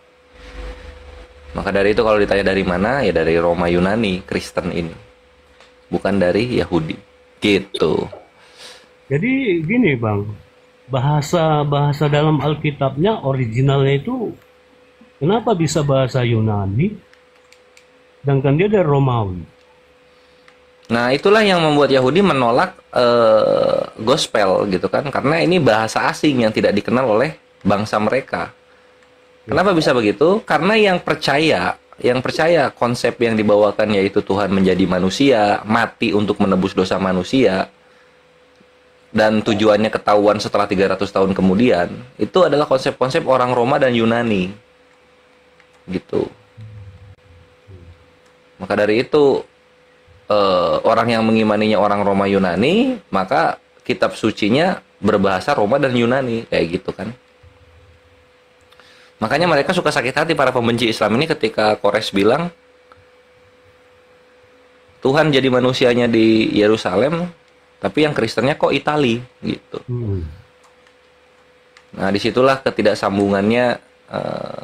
Maka dari itu kalau ditanya dari mana, ya dari Roma Yunani, Kristen ini. Bukan dari Yahudi. Gitu. Jadi gini Bang, bahasa dalam Alkitabnya originalnya itu kenapa bisa bahasa Yunani, sedangkan dia dari Romawi? Nah itulah yang membuat Yahudi menolak gospel gitu kan, karena ini bahasa asing yang tidak dikenal oleh bangsa mereka. Kenapa bisa begitu? Karena yang percaya konsep yang dibawakan yaitu Tuhan menjadi manusia, mati untuk menebus dosa manusia, dan tujuannya ketahuan setelah 300 tahun kemudian, itu adalah konsep-konsep orang Roma dan Yunani gitu. Maka dari itu orang yang mengimaninya orang Roma Yunani, maka kitab sucinya berbahasa Roma dan Yunani kayak gitu kan. Makanya mereka suka sakit hati para pembenci Islam ini ketika Kores bilang Tuhan jadi manusianya di Yerusalem, tapi yang Kristennya kok Itali gitu. Nah disitulah ketidaksambungannya.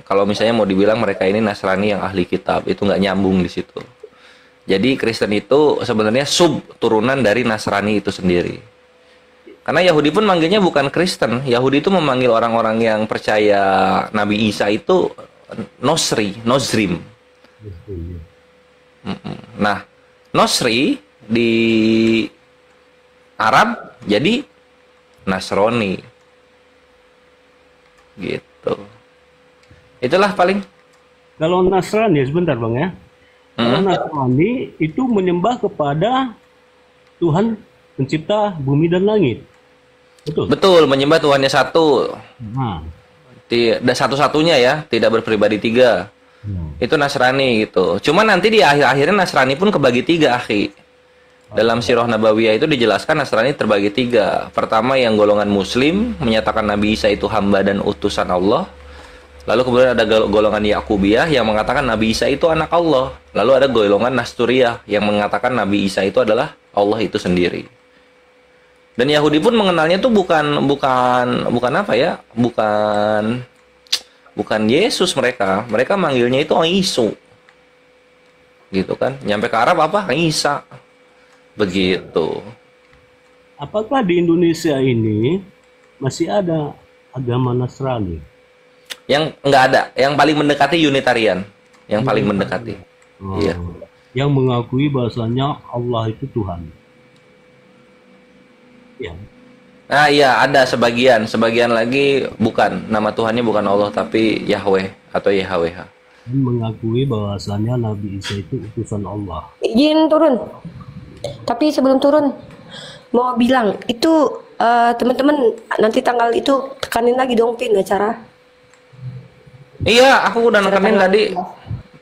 Kalau misalnya mau dibilang mereka ini Nasrani yang ahli kitab, itu nggak nyambung di situ. Jadi Kristen itu sebenarnya sub turunan dari Nasrani itu sendiri. Karena Yahudi pun manggilnya bukan Kristen. Yahudi itu memanggil orang-orang yang percaya Nabi Isa itu Nozrim. Nah, Nozri di Arab jadi Nasrani. Gitu. Itulah paling. Kalau Nasrani, sebentar Bang ya. Kalau Nasrani itu menyembah kepada Tuhan pencipta bumi dan langit. Betul, menyembah Tuhannya satu. Tidak satu-satunya ya, tidak berpribadi tiga. Itu Nasrani gitu. Cuma nanti di akhir-akhirnya Nasrani pun kebagi tiga, akhi. Dalam Sirah Nabawiyah itu dijelaskan Nasrani terbagi tiga. Pertama yang golongan Muslim, menyatakan Nabi Isa itu hamba dan utusan Allah. Lalu kemudian ada golongan Yakubiyah yang mengatakan Nabi Isa itu anak Allah. Lalu ada golongan Nasturiyah yang mengatakan Nabi Isa itu adalah Allah itu sendiri. Dan Yahudi pun mengenalnya itu bukan apa ya? Bukan Yesus mereka. Mereka manggilnya itu Isu. Gitu kan. Nyampe ke Arab apa? Isa. Begitu. Apakah di Indonesia ini masih ada agama Nasrani? Yang enggak ada, yang paling mendekati Unitarian, yang paling mendekati. Iya. Yang mengakui bahasanya Allah itu Tuhan. Ya. Nah, iya ada sebagian lagi bukan, nama Tuhannya bukan Allah tapi Yahweh atau YHWH. Mengakui bahasanya Nabi Isa itu utusan Allah. Izin turun. Tapi sebelum turun mau bilang itu teman-teman nanti tanggal itu tekanin lagi dong Pin acara. Iya, aku udah nekenin tadi.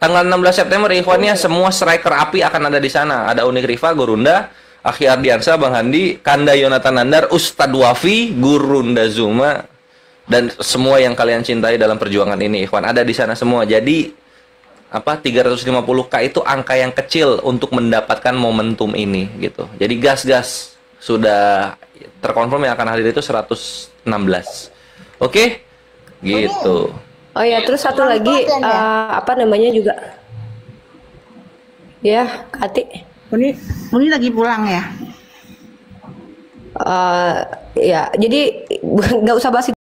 Tanggal 16 September ikhwannya semua striker api akan ada di sana. Ada Unik Rifa, Gurunda, Akhi Ardiansa, Bang Handi, Kanda Yonatan Nandar, Ustadz Wafi, Gurunda Zuma, dan semua yang kalian cintai dalam perjuangan ini, ikhwan ada di sana semua. Jadi 350k itu angka yang kecil untuk mendapatkan momentum ini gitu. Jadi gas sudah terkonfirm yang akan hadir itu 116. Oke? Gitu. Oh ya, terus satu lagi apa namanya juga? Ya, Kati. Muni lagi pulang ya? Ya, jadi nggak usah bahas itu.